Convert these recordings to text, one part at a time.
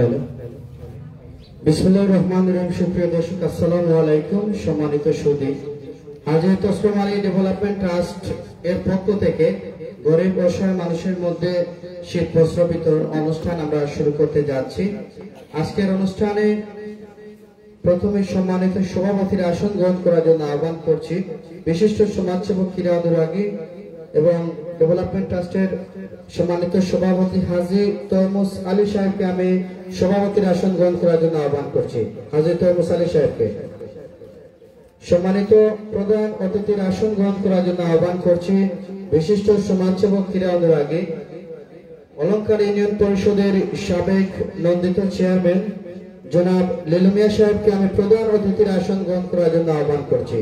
Hello, বিসমিল্লাহির রহমানির রহিম। সুপ্রিয় দর্শক, আসসালামু আলাইকুম। সম্মানিত সুধী, হাজী তসলিম আলী ডেভেলপমেন্ট ট্রাস্ট এর পক্ষ থেকে গরিব অসহায় মানুষের মধ্যে শীত বস্ত্র বিতরণ অনুষ্ঠান আমরা শুরু করতে যাচ্ছি। আজকের অনুষ্ঠানে প্রথমে সম্মানিত সভাপতির আসন গ্রহণ করার জন্য আহ্বান করছি বিশিষ্ট সমাজসেবক ক্রীড়া অনুরাগী এবং ডেভেলপমেন্ট ট্রাস্টের সম্মানিত সভাপতি হাজী তরমুজ আলী সাহেবকে আমি সভাপতির আসন গ্রহণ করার জন্য আহ্বান করছি। হাজী তরমুজ আলী সাহেবকে সম্মানিত প্রধান অতিথির আসন গ্রহণ করার জন্য আহ্বান করছি বিশিষ্ট সমাজসেবক ক্রীড়া অনুরাগী অলঙ্কার ইউনিয়ন পরিষদের সাবেক নন্দিত চেয়ারম্যান জনাব লিলু মিয়া সাহেবকে আমি প্রধান অতিথির আসন গ্রহণ করার জন্য আহ্বান করছি।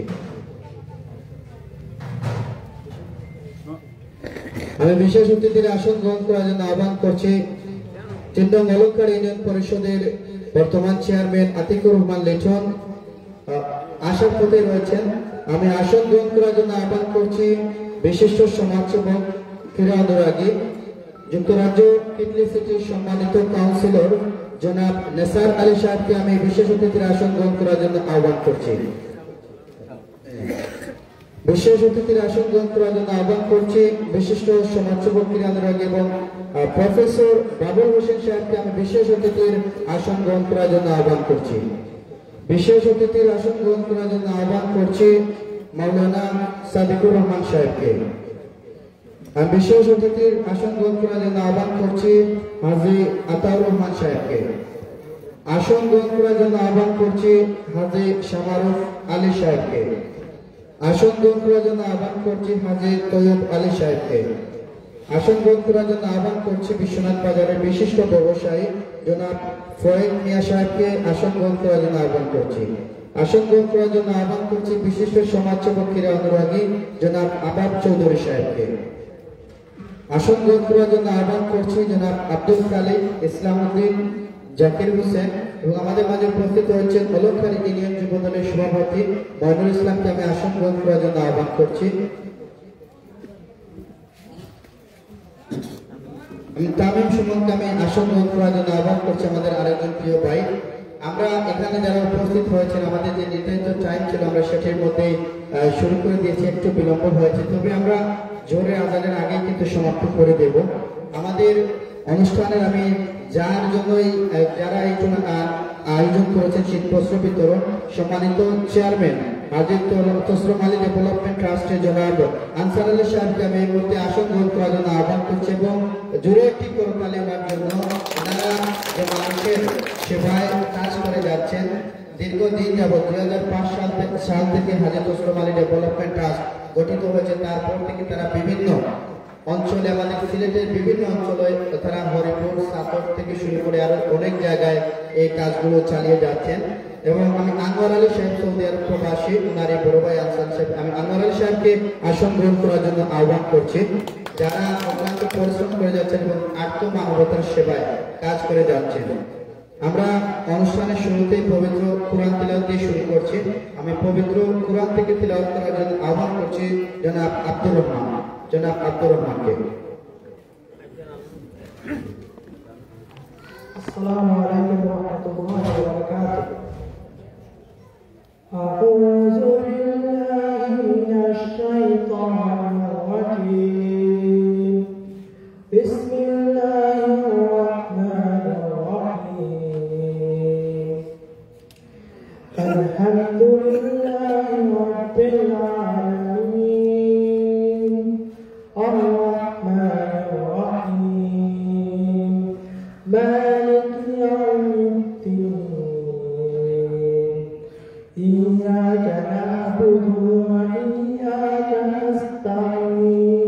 আমি বিশেষ অতিথির আসন গ্রহণ করার জন্য আহ্বান করছি চিন্দং অলঙ্কার ইউনিয়ন পরিষদের বর্তমান চেয়ারম্যান আতিকুর রহমান লিটন আসার পথে রয়েছেন। আমি আসন গ্রহণ করার জন্য আহ্বান করছি বিশিষ্ট সমাজসেবক ক্রীড়া অনুরাগী যুক্তরাজ্য কিডনি সিটির সম্মানিত কাউন্সিলর জনাব নেসার আলী সাহেবকে আমি বিশেষ অতিথির আসন গ্রহণ করার জন্য আহ্বান করছি। বিশেষ অতিথির আসন গ্রহণ করার জন্য আহ্বান করছি বিশিষ্ট সমাজসেবক ক্রীড়া অনুরাগী এবং প্রফেসর বাবুল হোসেন সাহেবকে আমি বিশেষ অতিথির আসন গ্রহণ করার জন্য আহ্বান করছি। বিশেষ অতিথির আসন গ্রহণ করার জন্য আহ্বান করছি মাওলানা সাদিকুর রহমান সাহেবকে। আমি বিশেষ অতিথির আসন গ্রহণ করার জন্য আহ্বান করছি হাজী আতাউর রহমান সাহেবকে। আসন গ্রহণ করার জন্য আহ্বান করছি হাজী শামারুফ আলী সাহেবকে। আসন গ্রহণ করার জন্য আহ্বান করছি হাজী তৈয়ব আলী সাহেবকে। আসন গ্রহণ করার জন্য আহ্বান করছি বিশ্বনাথ বাজারের বিশিষ্ট ব্যবসায়ী জনাব ফয়েদ মিয়া সাহেবকে আসন গ্রহণ করার জন্য আহ্বান করছি। আসন গ্রহণ করার জন্য আহ্বান করছি বিশিষ্ট সমাজসেবক ক্রীড়া অনুরাগী জনাব আবাব চৌধুরী সাহেবকে। আসন গ্রহণ করার জন্য আহ্বান করছি জনাব আব্দুল খালিক ইসলামউদ্দিন জাকির হোসেন এবং আমাদের মাঝে উপস্থিত হয়েছেন অলঙ্কার ইউনিয়ন যুবদলের সভাপতি মইনুল ইসলামকে আমি আসন গ্রহণ করার জন্য আহ্বান করছি। আমি তামিম সুমনকে আমি আসন গ্রহণ করার জন্য আহ্বান করছি আমাদের আরেকজন প্রিয় ভাই। আমরা এখানে যারা উপস্থিত হয়েছেন আমাদের যে নির্ধারিত টাইম ছিল আমরা সেটির মধ্যে শুরু করে দিয়েছি, একটু বিলম্ব হয়েছে, তবে আমরা জোরে আজানের আগে কিন্তু সমাপ্ত করে দেব আমাদের অনুষ্ঠানের। আমি যার জন্যই যারা এই আয়োজন করেছেন শীত বস্ত্র বিতরণ সম্মানিত চেয়ারম্যান হাজী তসলিম আলী ডেভেলপমেন্ট ট্রাস্টের জনাব আনসার আলী সাহেবকে আমি এই মুহূর্তে আসন গ্রহণ করার জন্য আহ্বান করছি এবং জোরে একটি করতালি ওনার জন্য। ওনারা যে মানুষের সেবায় কাজ করে যাচ্ছেন দীর্ঘদিন যাবৎ 2005 সাল থেকে হাজী তসলিম আলী ডেভেলপমেন্ট ট্রাস্ট গঠিত হয়েছে। তারপর থেকে তারা বিভিন্ন অঞ্চলে আমাদের সিলেটের বিভিন্ন অঞ্চলে তারা হরিপুর সাতক থেকে শুরু করে আরো অনেক জায়গায় এই কাজগুলো চালিয়ে যাচ্ছেন। এবং আমি আনোয়ার আলী সাহেব সৌদি আরব প্রবাসী, ওনার এই বড় ভাই আনসার সাহেব, আমি আনোয়ার আলী সাহেবকে আসন গ্রহণ করার জন্য আহ্বান করছি যারা অত্যন্ত পরিশ্রম করে যাচ্ছেন এবং আত্মমানবতার সেবায় কাজ করে যাচ্ছেন। আমরা অনুষ্ঠানের শুরুতেই পবিত্র কুরআন তিলাওয়াত দিয়ে শুরু করছি। আমি পবিত্র কুরআন থেকে তিলাওয়াত করার জন্য আহ্বান করছি জনাব আব্দুর রহমানকে। আসসালামু আলাইকুম ওয়া রাহমাতুল্লাহি ওয়া বারাকাতুহু। আউযু বিল্লাহি মিনাশ শাইতানির রাজীম। বিসমিল্লাহির রাহমানির রাহিম। আলহামদুলিল্লাহি রাব্বিল আলামিন। আর-রাহমানির রাহিম। مالك يوم الدين. إياك نعبد وإياك نستعين.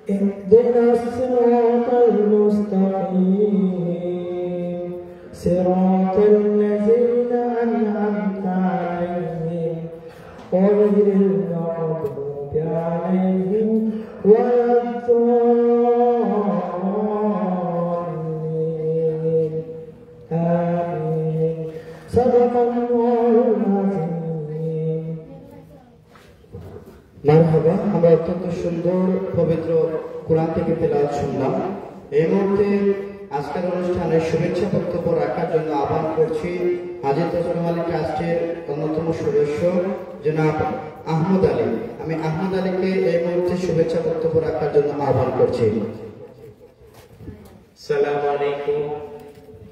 اهدنا الصراط المستقيم. صراط الذين أنعمت عليهم غير المغضوب عليهم ولا الضالين. آمين. صدق الله العظيم. মারহাবা। আমরা অত্যন্ত সুন্দর পবিত্র কোরআন থেকে তেলাওয়াত শুনলাম। এই মুহূর্তে আজকের অনুষ্ঠানে শুভেচ্ছা বক্তব্য রাখার জন্য আহ্বান করছি হাজী তসলিম আলী ট্রাস্টের অন্যতম সদস্য জনাব আহমদ আলী। আমি আহমদ আলীকে এই মুহূর্তে শুভেচ্ছা বক্তব্য রাখার জন্য আহ্বান করছি। আসসালামু আলাইকুম।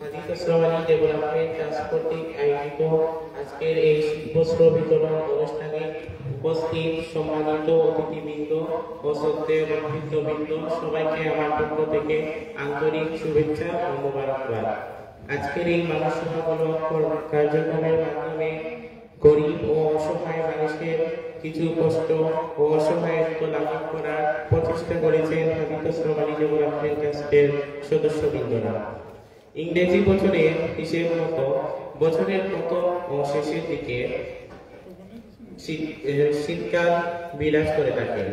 হাজী তসলিম আলী ডেভেলপমেন্ট ট্রাস্ট কর্তৃক আয়োজিত আজকের এই বস্ত্র বিতরণ অনুষ্ঠানে উপস্থিত সম্মানিত অতিথিবৃন্দ ও শ্রদ্ধেয় ব্যক্তিবৃন্দ, সবাইকে আমার পক্ষ থেকে আন্তরিক শুভেচ্ছা ও মোবারকবাদ। আজকের এই মানুষ সভামূলক কার্যক্রমের মাধ্যমে গরিব ও অসহায় মানুষের কিছু কষ্ট ও অসহায়ত্ব লাঘব করার প্রচেষ্টা করেছেন হাজী তসলিম আলী ডেভেলপমেন্ট ট্রাস্টের সদস্যবৃন্দরা। ইংরেজি বছরের হিসেব মতো বছরের প্রথম ও শেষের দিকে শীতকাল বিরাজ করে থাকে।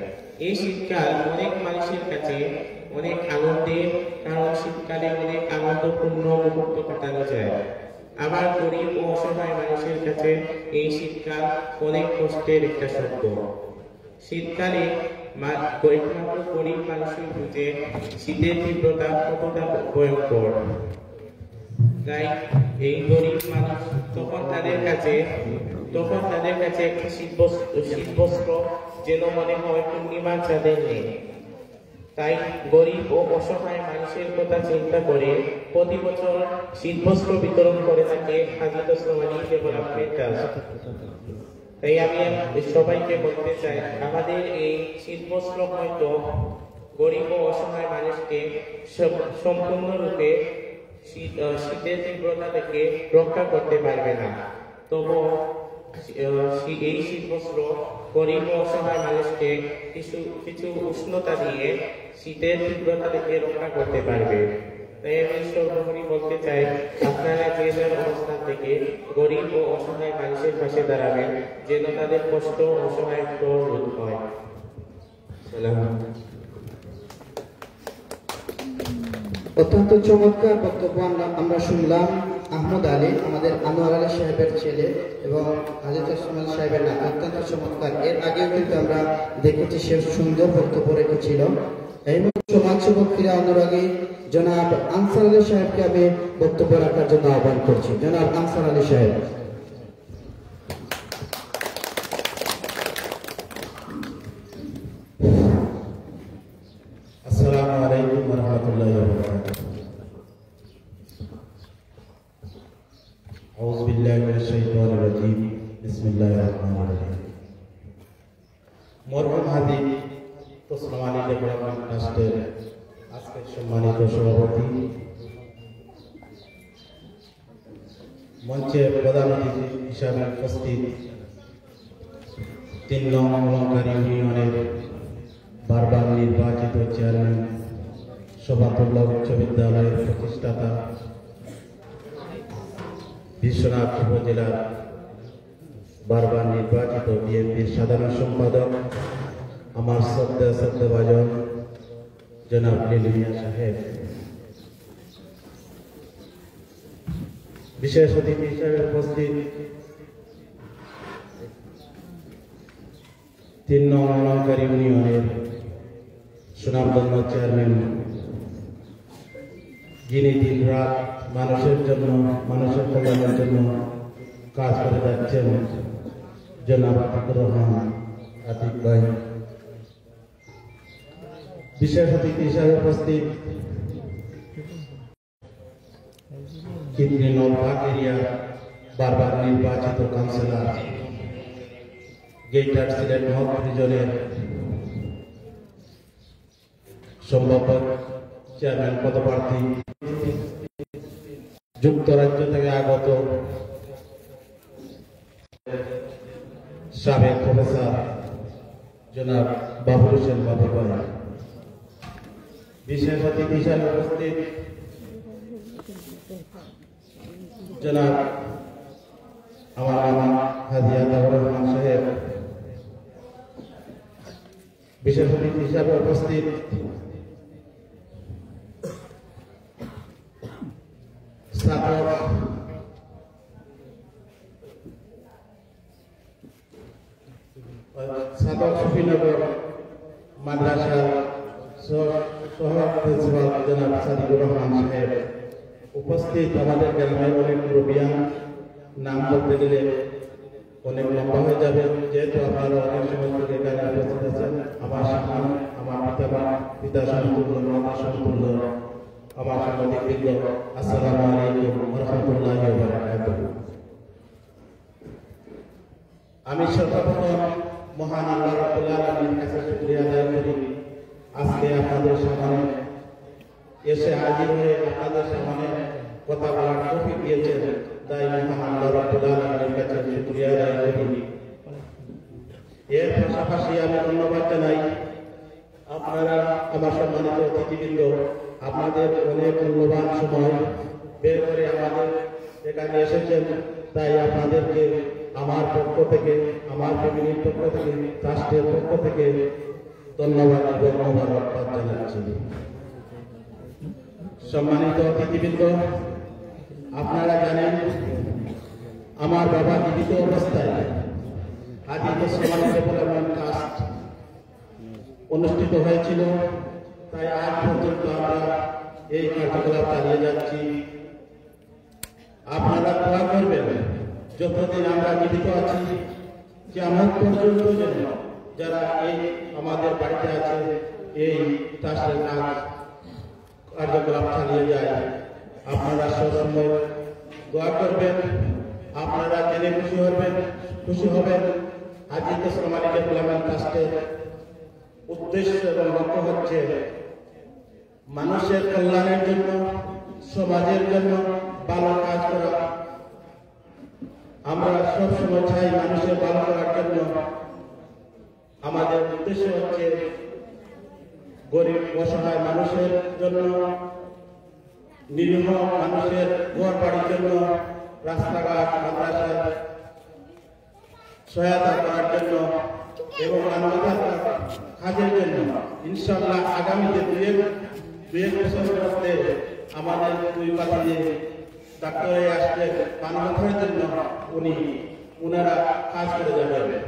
এই শীতকাল অনেক মানুষের কাছে অনেক আনন্দের, কারণ শীতকালে অনেক আনন্দপূর্ণ মুহূর্ত কাটানো যায়। আবার গরিব ও অসহায় মানুষের কাছে এই শীতকাল অনেক কষ্টের একটা শব্দ। শীতকালে একমাত্র গরিব মানুষই বুঝে শীতের তীব্রতা কতটা ভয়ঙ্কর। তাই এই গরিব মানুষ তখন তাদের কাছে একটা শীতবস্ত্র যেন মনে হয় পূর্ণিমার চাঁদের নেই। তাই গরিব ও অসহায় মানুষের কথা চিন্তা করে প্রতি বছর শীতবস্ত্র বিতরণ করে থাকে হাজী তসলিম আলী ডেভেলপমেন্ট ট্রাস্ট। তাই আমি সবাইকে বলতে চাই, আমাদের এই শীতবস্ত্র হয়তো গরিব ও অসহায় মানুষকে সম্পূর্ণরূপে শীতের তীব্রতা থেকে রক্ষা করতে পারবে না, তবু এই শীতবস্ত্র গরিব ও অসহায় মানুষকে কিছু উষ্ণতা দিয়ে শীতের তীব্রতা থেকে রক্ষা করতে পারবে। তাই আমি সর্বোপরি বলতে চাই, আপনারা যে যার অবস্থান থেকে গরিব ও অসহায় মানুষের পাশে দাঁড়াবেন, যেন তাদের কষ্ট ও অসহায়ত্ব রোধ হয়। অত্যন্ত চমৎকার বক্তব্য আমরা শুনলাম আহমদ আলী, আমাদের আনোয়ার আলী সাহেবের ছেলে এবং হাজী তসলিম আলী সাহেবের নাম। অত্যন্ত চমৎকার। এর আগেও কিন্তু আমরা দেখেছি সে সুন্দর বক্তব্য রেখেছিল। এই সমাজসেবক ক্রীড়া অনুরাগী জনাব আনসার আলী সাহেবকে আমি বক্তব্য রাখার জন্য আহ্বান করছি। জনাব আনসার আলী সাহেব। আসসালামু আলাইকুম ওয়া রাহমাতুল্লাহি ওয়া বারাকাতুহু। আউযু বিল্লাহি মিনাশ শাইতানির রাজীম। বিসমিল্লাহির রহমানির রহিম। মরহুম হাজী তসলিম আলী ডেভেলপমেন্ট ট্রাস্টের আজকের সম্মানিত সভাপতি, মঞ্চে প্রধান অতিথি হিসাবে উপস্থিত ৩ নং অলঙ্কারী ইউনিয়নের বারবার নির্বাচিত চেয়ারম্যান, শোভাতুল্লাহ উচ্চ বিদ্যালয়ের প্রতিষ্ঠাতা, বিশ্বনাথ উপজেলার বারবার নির্বাচিত বিএনপির সাধারণ সম্পাদক, আমার শ্রদ্ধাভাজন জনাব লিলু মিয়া সাহেব, বিশেষ অতিথি হিসাবে উপস্থিত ৩ নং অলঙ্কারী ইউনিয়নের সুনামধন্য চেয়ারম্যান, যিনি দিন রাত মানুষের জন্য, মানুষের কল্যাণের জন্য কাজ করে যাচ্ছেন, জনাব আতিকুর রহমান আতিক ভাই, বিশেষ অতিথি হিসাবে উপস্থিত কিডনি নলবাগ এরিয়া বারবার নির্বাচিত কাউন্সিলর, গেইটার সিলেট নর্থ রিজনের সম্ভাব্য চেয়ারম্যান পদপ্রার্থী, যুক্তরাজ্য থেকে আগত সাবেক প্রফেসর জনাব বাবুল হোসেন বাবু ভাই, বিশেষ অতিথি হিসাবে উপস্থিত জনাব আমার মামা হাজী আতাউর রহমান সাহেব, বিশেষ অতিথি হিসাবে উপস্থিত ছাত্র সফিনগর মাদ্রাসার সভাপতি প্রিন্সিপাল জনাব সাদিকুর রহমান সাহেব, উপস্থিত আমাদের গ্রামের অনেক মুরব্বিয়ান, নাম বলতে গেলে অনেক লম্বা হয়ে যাবে, যেহেতু আপনারা অনেক সময় থেকে এখানে উপস্থিত আছেন। আমার সামনে আমার পিতা সমতুল্য, মাতা সমতুল্য, আমার সাংবাদিক বৃন্দ, আসসালামু আলাইকুম ওয়া রাহমাতুল্লাহি ওয়া বারাকাতুহু। আমি সর্বপ্রথম মহান আল্লাহ রাব্বুল আলামিনের কাছে শুকরিয়া আদায় করি, আজকে আপনাদের সামনে এসে হাজির হয়ে আপনাদের সামনে কথা বলার তৌফিক দিয়েছেন, তাই মহান আল্লাহ রাব্বুল আলামিনের কাছে শুকরিয়া আদায় করি। এর পাশাপাশি আমি ধন্যবাদ জানাই আপনারা আমার সম্মানিত অতিথিবৃন্দ, আপনাদের অনেক মূল্যবান সময় বের করে আমাদের এখানে এসেছেন, তাই আপনাদেরকে আমার পক্ষ থেকে, আমার ফ্যামিলির পক্ষ থেকে, ট্রাস্টের পক্ষ থেকে ধন্যবাদ এবং মোবারকবাদ জানাচ্ছি। সম্মানিত অতিথিবৃন্দ, আপনারা জানেন আমার বাবা জীবিত অবস্থায় হাদিস সমাজ ডেভেলপমেন্ট ট্রাস্ট অনুষ্ঠিত হয়েছিল, তাই আজ পর্যন্ত আমরা এই কার্যকলাপ চালিয়ে যাচ্ছি। আপনারা দোয়া করবেন যতদিন আমরা জীবিত আছি, কিয়ামত পর্যন্ত যেন যারা এই আমাদের বাড়িতে আছে এই ট্রাস্টের কার্যকলাপ চালিয়ে যায়। আপনারা সবসময় দোয়া করবেন, আপনারা জেনে খুশি হবেন হাজী ইসলাম আলী ডেভেলপমেন্ট ট্রাস্টের উদ্দেশ্য এবং লক্ষ্য হচ্ছে মানুষের কল্যাণের জন্য, সমাজের জন্য ভালো কাজ করা। আমরা সবসময় চাই মানুষের ভালো করার জন্য। আমাদের উদ্দেশ্য হচ্ছে গরিব অসহায় মানুষের জন্য, নিরীহ মানুষের ঘর বাড়ির জন্য, রাস্তাঘাট মাদ্রাসায় সহায়তা করার জন্য এবং মানবতার কাজের জন্য। ইনশাআল্লাহ আগামীতে দুই এক বছরের মধ্যে আমাদের দুই পাশে ডাক্তারে আসলে মানবতার জন্য উনারা কাজ করে যাবেন।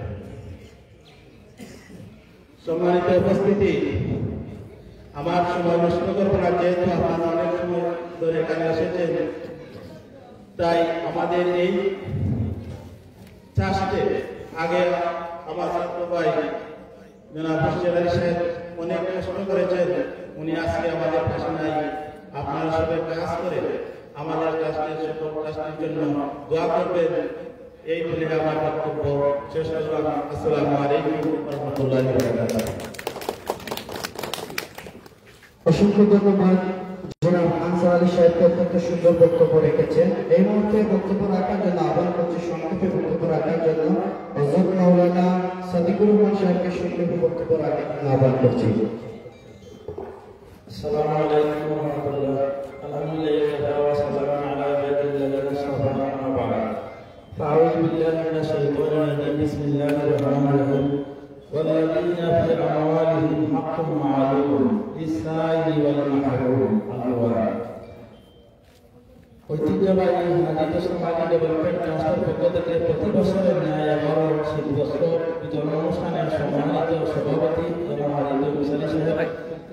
সম্মানিত উপস্থিতি, আমার সময় নষ্ট করবো না, যেহেতু আপনারা অনেক সময় ধরে এখানে এসেছেন, তাই আমাদের এই ট্রাস্টে আগে আমার ছাত্র ভাই জনাব হোসেন আলী সাহেব অনেক কষ্ট করেছেন, উনি আজকে আমাদের পাশে নাই। আপনারা সবাই কাজ করে আমাদের ট্রাস্টের সকল ট্রাস্টের জন্য দোয়া করবেন, এই বলে আমার বক্তব্য শেষ করলাম। আসসালামু আলাইকুম ওয়া রাহমাতুল্লাহি ওয়া বারাকাতুহু। অসংখ্য ধন্যবাদ জনাব আনসার আলী সাহেবকে, অত্যন্ত সুন্দর বক্তব্য রেখেছেন। এই মুহূর্তে বক্তব্য রাখার জন্য আহ্বান করছি, সংক্ষেপে বক্তব্য রাখার জন্য হযরত মাওলানা সাদিকুর রহমান সাহেবকে সংক্ষেপে বক্তব্য রাখার জন্য আহ্বান করছি। السلام عليكم ورحمة الله. الحمد لله والسلام على عباد الذين اصطفى أما بعد. فأعوذ بالله من الشيطان الرجيم. بسم الله الرحمن الرحيم. والذين في أموالهم حق معلوم للسائل والمحروم. الأول. ঐতিহ্যবাহী হাজী ইসলাম আলী ডেভেলপমেন্ট ট্রাস্টের পক্ষ থেকে প্রতি বছরের ন্যায় এবারও শীতবস্ত্র বিতরণ অনুষ্ঠানের সম্মানিত সভাপতি এবং হাজী মিসালি সাহেব,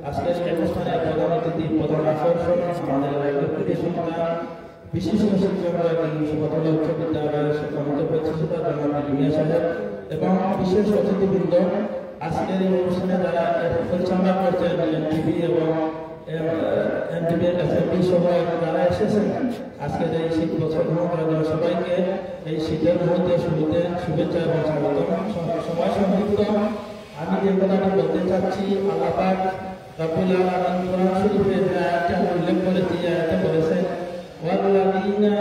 আজকের এই অনুষ্ঠানে প্রধান অতিথি, প্রধান আকর্ষণ আমাদের রাজ্যের সন্তান বিশিষ্ট শিক্ষক সুবতলা উচ্চ বিদ্যালয়ের সম্মানিত প্রতিষ্ঠাতা জনাব মিয়া সাহেব এবং বিশেষ অতিথিবৃন্দ, আজকের এই অনুষ্ঠানে যারা পরিচালনা করছেন এনটিভি এবং এনটিভির এসএমপি সহ যারা এসেছেন আজকের এই শীত বছর গ্রহণ করার জন্য সবাইকে এই শীতের মুহূর্তে শুরুতে শুভেচ্ছা এবং স্বাগতম। সময় সংক্ষিপ্ত, আমি যে কথাটি বলতে চাচ্ছি, আল্লাহ পাক রব্বুল আলামিন কোরআন শরীফে যে আয়াতটা উল্লেখ করেছে, এই আয়াতে বলেছেন ওয়াল্লাযীনা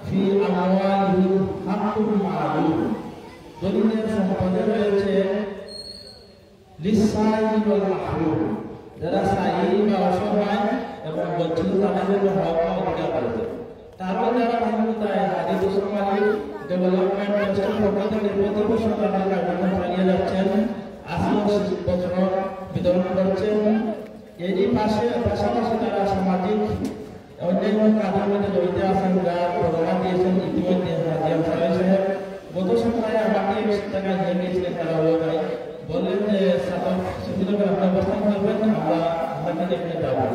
ফি আমওয়ালিহিম হাক্কুম মা'লুম, দরিদ্রের সম্পদে রয়েছে লিস-সাইলি ওয়াল মাহরুম, যারা সাইল বা অসহায় এবং বঞ্চিত তাদের জন্য হক বা অধিকার রয়েছে। তারপর যারা মানবতায় হাজী ইসলাম আলী ডেভেলপমেন্ট ট্রাস্টের পক্ষ থেকে প্রতি বছর তারা কার্যক্রম চালিয়ে যাচ্ছেন, আজকেও শীতবস্ত্র বিতরণ করছেন। এরই পাশাপাশি তারা সামাজিক অন্যান্য কাজের মধ্যে জড়িত আছেন, যা প্রধান দিয়েছেন ইতিমধ্যে হাজী আনসার আলী সাহেব। গত সপ্তাহে আমাকে টাকা নিয়ে গিয়েছিলেন, তারা হলো ভাই বললেন যে আপনার অবস্থান করবেন, আমরা আমি এখানে যাবো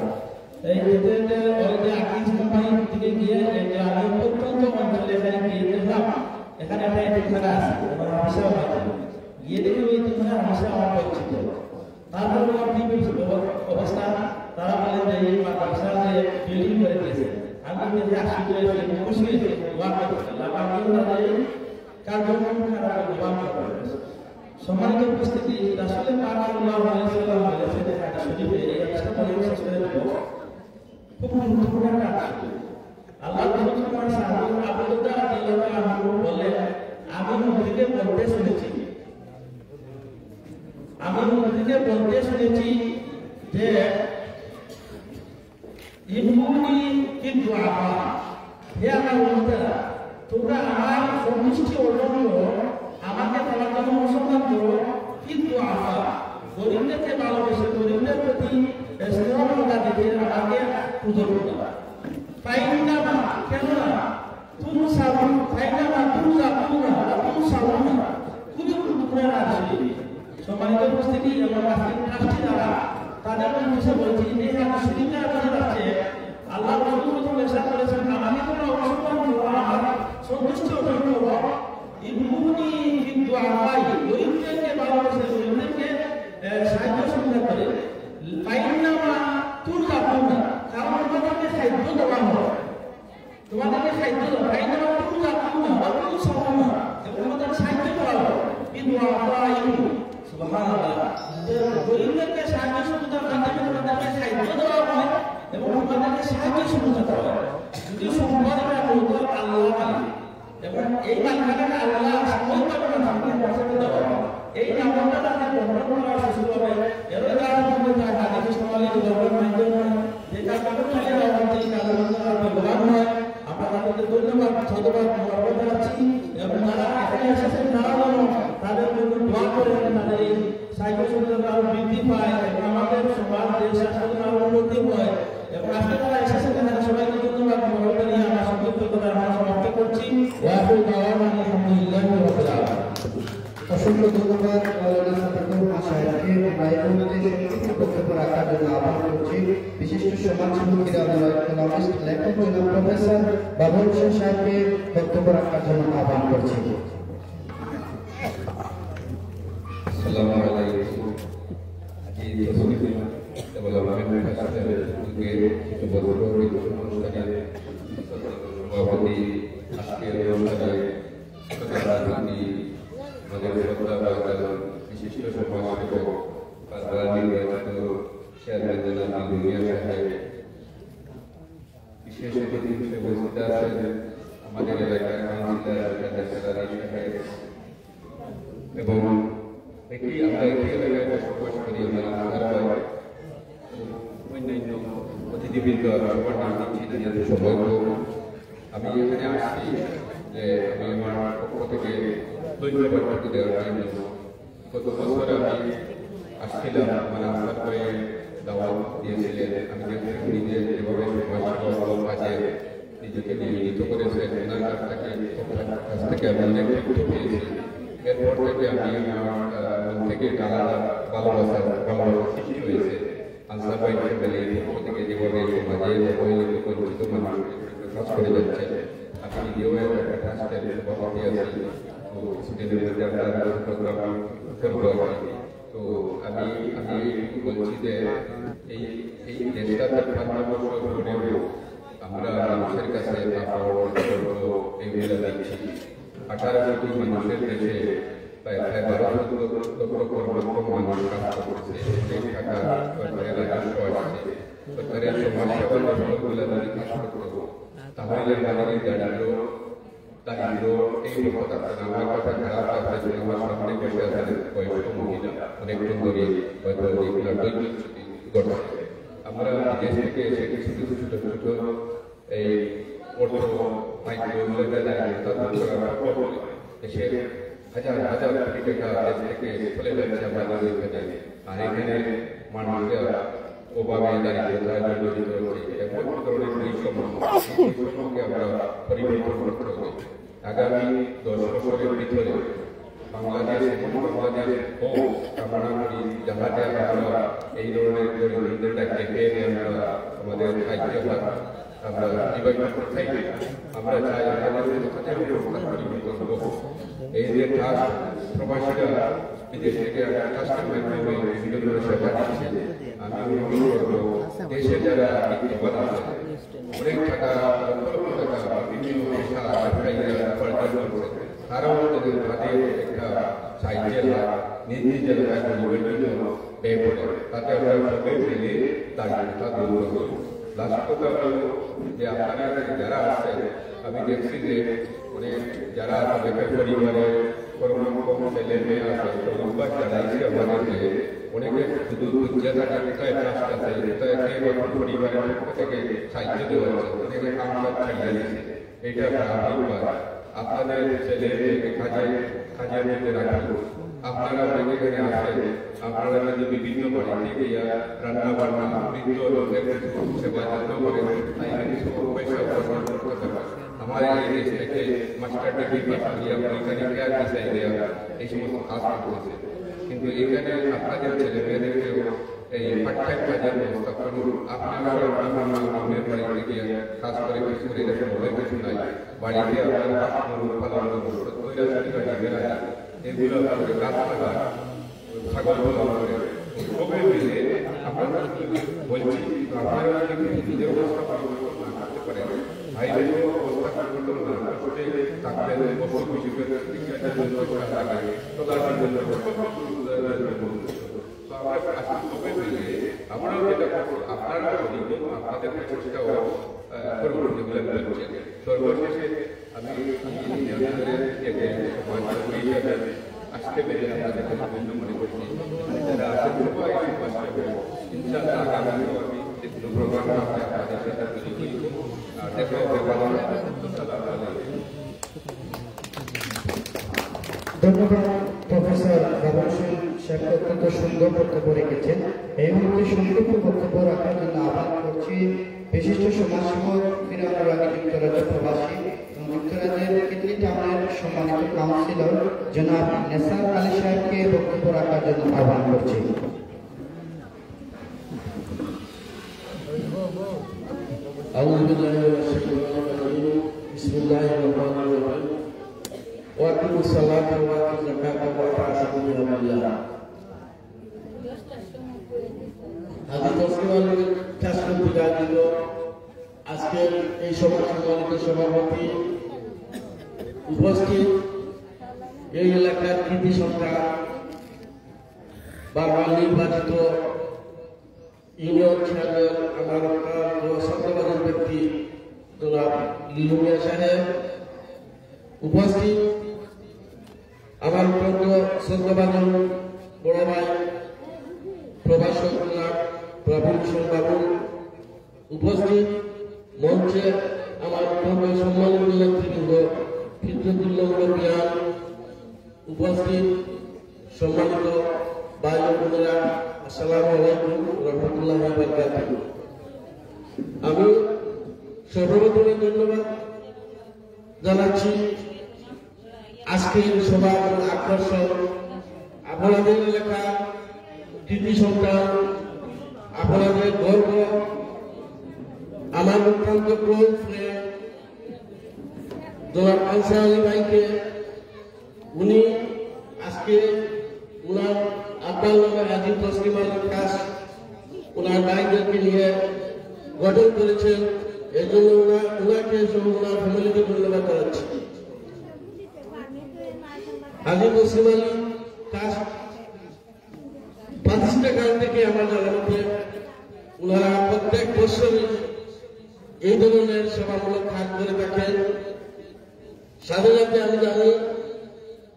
এই ক্ষেত্রে ওই যে আকিজ কোম্পানির দিকে গিয়ে এই যে আমি প্রত্যন্ত অঞ্চলে এখানে গিয়ে দেখলাম এখানে একটা এতিমখানা আছে আমার হাসা আছে গিয়ে দেখি ওই এতিমখানা হাসা আমার পরিচিত তারপর কি অবস্থা তারা বলেন যে এই মাদ্রাসা যে বিল্ডিং করে দিয়েছে আমি যদি আসি করে খুশি হয়েছে ওয়াক করলাম আমি তাদের কার্যক্রম খারাপ ব্যবহার করে সম্মানিত উপস্থিতি রাসূল পাক সাল্লাল্লাহু আলাইহি ওয়াসাল্লাম বলেছেন হাদিস শরীফে এই হাদিসটা বলে শেষ করে দেব খুব গুরুত্বপূর্ণ কাজ আল্লাহ তাআলা সাহাবী আবু দারদা রাদিয়াল্লাহু আনহু বলেন আমি নবীকে বলতে শুনেছি যে ইবনুনি কি দুআফা হে আমার উম্মতেরা তোমরা আমার সন্তুষ্টি অর্জন করো আমাকে তোমার জন্য অনুসন্ধান করো কি দুআফা গরিবদেরকে ভালোবেসে গরিবদের প্রতি স্নেহমমতা দিতে আমাকে পূজা করো ফাইন্নামা কেননা তুমি সাবুন ফাইন্নামা তুমি সাবুনা তুমি সাবুনা তুমি কুরআন আছে সম্মানিত উপস্থিতি এবং আজকের ট্রাস্টি দ্বারা তাদের উদ্দেশ্যে বলছি এই হাদিস শরীফে আপনাদের আছে আল্লাহ রাসূল ইরশাদ করেছেন আমাকে তোমরা অনুসরণ করো আমার সন্তুষ্টি অর্জন করো ইবনুনি ফি দুআফাই গরিবদেরকে ভালোবাসে গরিবদেরকে সাহায্য সুবিধা করে ফাইন্নামা তুরজাকুনা কারণ তোমাদেরকে সাহায্য দেওয়া হয় তোমাদেরকে সাহায্য দেওয়া ফাইন্নামা তুরজাকুনা ওয়া তুরসাউনা এবং তোমাদের সাহায্য করা হয় ফি দুআফাই সুবহানাল্লাহ গরিবদেরকে সাহায্য সুবিধা মাধ্যমে তোমাদেরকে সাহায্য দেওয়া হয় এবং তোমাদেরকে সাহায্য সুবিধা দেওয়া হয় যদি সম্পদের বলতো আল্লাহ মালিক এবং এই মালিকানা আল্লাহ সম্পূর্ণভাবে আমাদের পছন্দ দেওয়া এই নামটা তাকে বর্ণনা করা শুরু হবে এর কারণে আমরা হাদিস সম্বন্ধে বর্ণনা মাধ্যমে যে কারণে চলে যাওয়া এই কারণে ব্যবহার হয় আমরা তাদেরকে ধন্যবাদ ধন্যবাদ মহব্বত জানাচ্ছি এবং তারা এখানে এসেছেন তারা তাদের জন্য দোয়া করে তাদের এই সাহিত্য সুন্দর আরো বৃদ্ধি পায় এবং আমাদের সমাজ দেশ রাষ্ট্র আরো উন্নতি হয় এবং আজকে তারা এসেছেন তাদের সবাইকে ধন্যবাদ মহব্বত জানিয়ে আমরা সংক্ষিপ্ত আমরা সমাপ্ত করছি ওয়াকুল দাওয়ানা আলহামদুলিল্লাহি রাব্বিল আলামিন অসংখ্য ধন্যবাদ মাওলানা সাদাকুল মাশায়েখকে মাইক্রোফোনের বক্তব্য রাখার জন্য আহ্বান করছি বিশিষ্ট সমাজসেবী ইকোনমিস্ট লেখক জনাব প্রফেসর বাবুল হোসেন সাহেবকে বক্তব্য রাখার জন্য আহ্বান করছি। আসসালামু আলাইকুম। আজকে ডেভেলপমেন্ট ফেস্টিভ্যালের উদ্যোগে কিছু বক্তব্য অনুষ্ঠানে সভাপতি আজকের অনুষ্ঠানে আমাদের শ্রদ্ধাভাজন বিশিষ্ট সমাজসেবক নির্বাচিত চেয়ারম্যান জনাব দুনিয়া সাহেব, বিশেষ অতিথি হিসেবে উপস্থিত আছেন আমাদের এলাকার কাউন্সিলর সাহেব এবং একটি এলাকায় বসবাস করি অন্যান্য অতিথিবৃন্দ সবার নাম দিচ্ছি যাদের সৌভাগ্য। আমি এখানে আসছি যে আমি আমার পক্ষ থেকে ধন্যবাদ দেওয়ার জন্য। গত বছর আমি আসছিলাম আমার আপনার করে দাওয়াত দিয়েছিলেন, আমি নিজে যেভাবে সমাজসেবা কাজে নিজেকে নিয়োজিত করেছেন ওনার কাছ থেকে আমি অনেক তথ্য পেয়েছি। এরপর থেকে আমি আমার থেকে আলাদা ভালোবাসা সৃষ্টি হয়েছে। আনসার ভাই ফ্যামিলির পক্ষ থেকে যেভাবে সমাজে অবহেলিত বঞ্চিত মানুষ কাজ করে যাচ্ছে, আমি নিজেও একটা ট্রাস্টের সভাপতি আছি। তো কিছুদিনের মধ্যে আমরা প্রোগ্রাম করবো আর কি। তো আমি বলছি যে এই দেশটাতে ৫ বছর ধরেও আমরা মানুষের কাছে এইগুলো দিচ্ছি। 18 কোটি মানুষের দেশে প্রায় 12 লক্ষ মানুষ কাজ করছে। এই টাকা সরকারের রাজস্ব আসছে, সরকারের সমাজসেবার ফলগুলো যদি কাজ করবো তাহলে আমাদের দারিদ্র এই কথা আমার কথা খারাপ লাগছে। আমার সামনে বসে আছেন বয়স্ক মহিলা, অনেক সুন্দরী হয়তো এগুলো ঘটছে। আমরা বিদেশ থেকে এসে কিছু ছোট ছোট এই অর্থ দেশের হাজার হাজার কোটি টাকা দেশ থেকে চলে যাচ্ছে আমাদের এখানে। আর এখানে মানুষের অভাবে দারিদ্রতায় জড়িত হচ্ছে। এমন ধরনের বৈষম্যকে আমরা পরিবর্তন করতে হবে। আগামী 10 বছরের ভিতরে বাংলাদেশ এবং বাংলাদেশ হোক কামনা করি, যাহাতে আমরা এই ধরনের দরিদ্রতাকে পেয়ে আমরা আমাদের খাদ্য আমরা জীবন করতে চাই। আমরা চাই আমাদের কথাতে পরিবর্তন হোক। এই যে ট্রাস্ট প্রবাসীরা বিদেশ থেকে ট্রাস্টের মাধ্যমে বিভিন্ন ধরনের সেবা দিচ্ছে, আমি অনুরোধ করবো দেশে যারা বিদ্যমান আছে অনেক টাকা লক্ষ লক্ষ টাকা বিভিন্ন পেশা ব্যবসায়ীরা উপার্জন করছে, তারাও তাদের তাদের একটা সাহায্যের হাত নিজ নিজ এলাকায় গরিবের জন্য ব্যয় করে, তাতে আমরা সবাই মিলে দায়িত্বটা দূর করি। লাস্ট কথা হলো যে আপনারা যারা আছেন, আমি দেখছি যে অনেক যারা তাদের পরিবারে কম ছেলে মেয়ে আছে, পরিবার জানাইছে আমাদেরকে অনেকে শুধু বুঝে থাকে কোথায় ট্রাস্ট আছে, কোথায় পরিবারের পক্ষ থেকে সাহায্য দেওয়া হচ্ছে, অনেকে কাম কাজ ছাড়িয়ে দিচ্ছে। এটা খারাপ ব্যাপার। আপনাদের ছেলে মেয়েকে কাজের মধ্যে রাখুন। আপনারা অনেকে এখানে আসেন, আপনারা যদি বিভিন্ন বাড়িতে গিয়া রান্না বান্না বৃদ্ধ লোকের সেবা যত্ন করেন, তাই কিছু পয়সা উপার্জন করতে পারেন। আমার এই দেশ থেকে মাস্টার ডিগ্রি পাস করিয়া এখানে কেয়ার দিশাই দেওয়া এই সমস্ত কাজ করতেছে, কিন্তু এখানে আপনাদের ছেলে মেয়েদেরকেও এই পাঠ্যের কাজের ব্যবস্থা করুন। আপনারা আপনার বাড়িতে গিয়ে কাজ করে কিছু করে দেখেন, অনেক কিছু নাই বাড়িতে আপনারা পালন এগুলো আপনাদের গাছ লাগা ছাগল পালন করে সবাই মিলে আমরা বলছি, আপনারা যদি নিজের অবস্থা পরিবর্তন না করতে পারেন, ভাইদের অবস্থা পরিবর্তন না করতে থাকলে বছর বিশেষের লাগে প্রদানের জন্য সবাই মিলে আমরাও যেটা করবো, আপনারা আপনাদের চেষ্টাও করবো যেগুলো বলছে। সর্বশেষে আমি আসতে পেরে আপনাদের জন্য মনে করছি যারা আসেন সবাই ইনশাআল্লাহ আগামীও আমি যেগুলো প্রোগ্রাম আছে আপনাদের সাথে তৈরি করব। আর দেখা হবে ধন্যবাদ প্রফেসর বাবুল শেখ, অত্যন্ত সুন্দর বক্তব্য রেখেছেন। এই মুহূর্তে সংক্ষিপ্ত বক্তব্য রাখার জন্য আহ্বান করছি বিশিষ্ট সমাজসেবক ফিরাউল আলী যুক্তরাজ্য প্রবাসী এবং যুক্তরাজ্যের কিডনি টাউনের সম্মানিত কাউন্সিলর জনাব নেসার আলী সাহেবকে বক্তব্য রাখার জন্য আহ্বান করছি। أعوذ بالله من الشيطان الرجيم بسم الله الرحمن الرحيم وأقيموا الصلاة وآتوا الزكاة واعتصموا بالله হাজী তসলিম আলীর চাষমন্ত্রী আয়োজিত আজকের এই সভার সম্মানিত সভাপতি, উপস্থিত এই এলাকার কৃতি সন্তান বারবার নির্বাচিত ইউনিয়ন চেয়ারম্যান আমার সত্যবাদী ব্যক্তি জনাব লিলু মিয়া সাহেব, উপস্থিত আমার অত্যন্ত শ্রদ্ধাভাজন বড় ভাই প্রভাষক জনাব প্রবীণ বাবু, উপস্থিত মঞ্চে আমার অত্যন্ত সম্মানিত নেতৃবৃন্দ ফিতরতুল্লাহ মিয়া, উপস্থিত সম্মানিত ভাই বোনেরা, আসসালামু আলাইকুম রহমতুল্লাহি ওয়া বারাকাতুহু। আমি সর্বপ্রথমে ধন্যবাদ জানাচ্ছি আজকের সভার আকর্ষণ আপনাদের এলাকা কৃতি সন্তান, আপনাদের গর্ব, আমার অত্যন্ত ক্লোজ ফ্রেন্ড জনাব আনসার আলী ভাইকে, উনি আজকে উনার আব্বাল নামে হাজী তসলিম আলীর কাজ ওনার ভাইদেরকে নিয়ে গঠন করেছেন, এই জন্য ওনাকে সহ ওনার ফ্যামিলিকে ধন্যবাদ জানাচ্ছি। হাজী তসলিম আলী কাজ প্রতিষ্ঠাকাল থেকে আমার জানা মতে ওনারা প্রত্যেক বছর এই ধরনের সেবামূলক কাজ করে থাকেন। সাথে সাথে আমি জানি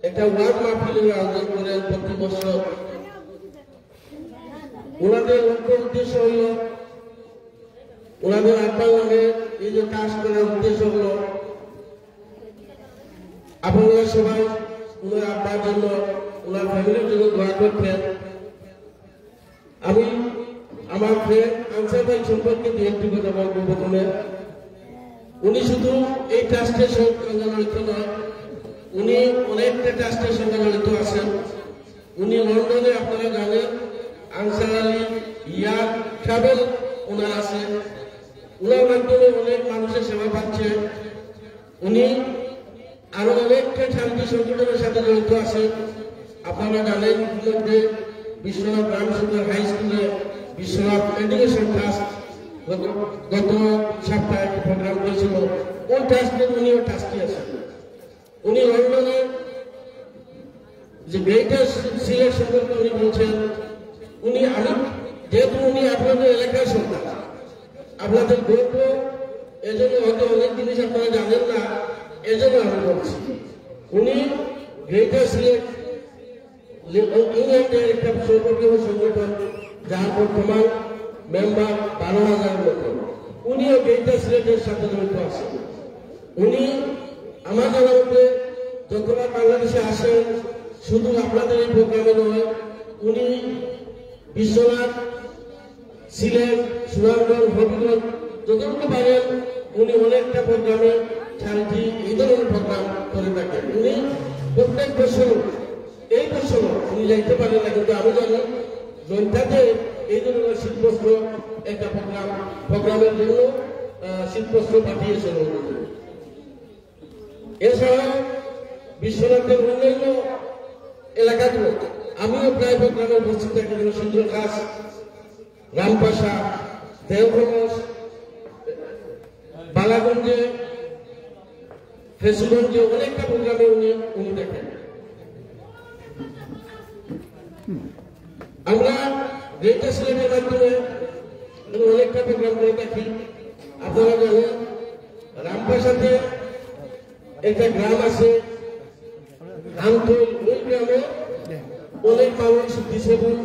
একটা ওয়ার্ড মাহফিলের আয়োজন করেন প্রতি বছর। ওনাদের লক্ষ্য উদ্দেশ্য হল ওনাদের আব্বার নামে এই যে কাজ করার উদ্দেশ্য হল আপনারা সবাই ওনার আব্বার জন্য, ওনার ফ্যামিলির জন্য দোয়া করতেন। আমি আমার ফ্রেন্ড আনসার ভাই সম্পর্কে দু একটি কথা বলবো। প্রথমে উনি শুধু এই ট্রাস্টের সঙ্গে নয়, উনি অনেকটা ট্রাস্টের সঙ্গে জড়িত আছেন। উনি লন্ডনে আপনারা জানেন আনসার আলী ইয়ার ট্রাভেল ওনার আছে, ওনার মাধ্যমে অনেক মানুষের সেবা পাচ্ছে। উনি আরো অনেকটা চ্যারিটি সংগঠনের সাথে জড়িত আছেন। আপনারা জানেন ইতিমধ্যে বিশ্বনাথ রামচন্দ্র হাই স্কুলে বিশ্বনাথ এডুকেশন ট্রাস্ট গত সপ্তাহে একটি প্রোগ্রাম করেছিল, ওই ট্রাস্টের উনিও ট্রাস্টি আছেন। উনি লন্ডনে যে গ্রেটার সিলেট সম্পর্কে উনি বলছেন, উনি যেহেতু উনি আপনাদের এলাকার সন্তান, আপনাদের গর্ব, এজন্য হয়তো অনেক জিনিস আপনারা জানেন না, এজন্য আমি বলছি। উনি গ্রেটার সিলেট ইংল্যান্ডের একটা সর্ববৃহৎ সংগঠন, যার বর্তমান মেম্বার 12,000 মতো, উনিও গ্রেটার সিলেটের সাথে জড়িত আছেন। উনি আমার জানা মতে যতবার বাংলাদেশে আসেন, শুধু আপনাদের এই প্রোগ্রামে নয়, উনি বিশ্বনাথ, সিলেট, সুনামগঞ্জ, হবিগঞ্জ যতটুকু পারেন উনি অনেকটা প্রোগ্রামে চ্যারিটি এই ধরনের প্রোগ্রাম করে থাকেন। উনি প্রত্যেক বছর, এই বছর উনি যাইতে পারেন না, কিন্তু আমি জানি জয়ন্তাতে এই ধরনের শীতবস্ত্র একটা প্রোগ্রামের জন্য শীতবস্ত্র পাঠিয়েছেন। এছাড়া বিশ্বনাথের অন্যান্য এলাকাগুলো আমিও প্রায় প্রোগ্রামে উপস্থিত থাকি, যেমন সুন্দর ঘাস, রামপাশা, দেওঘোষ, বালাগঞ্জে, ফেসুগঞ্জে অনেকটা প্রোগ্রামে উনি দেখেন। আমরা গ্রেটার সিলেটের মাধ্যমে অনেকটা প্রোগ্রাম করে থাকি। আপনারা জানেন রামপাশাতে একটা গ্রাম আছে আমতল, ওই গ্রামে অনেক মানুষ ডিসেবল,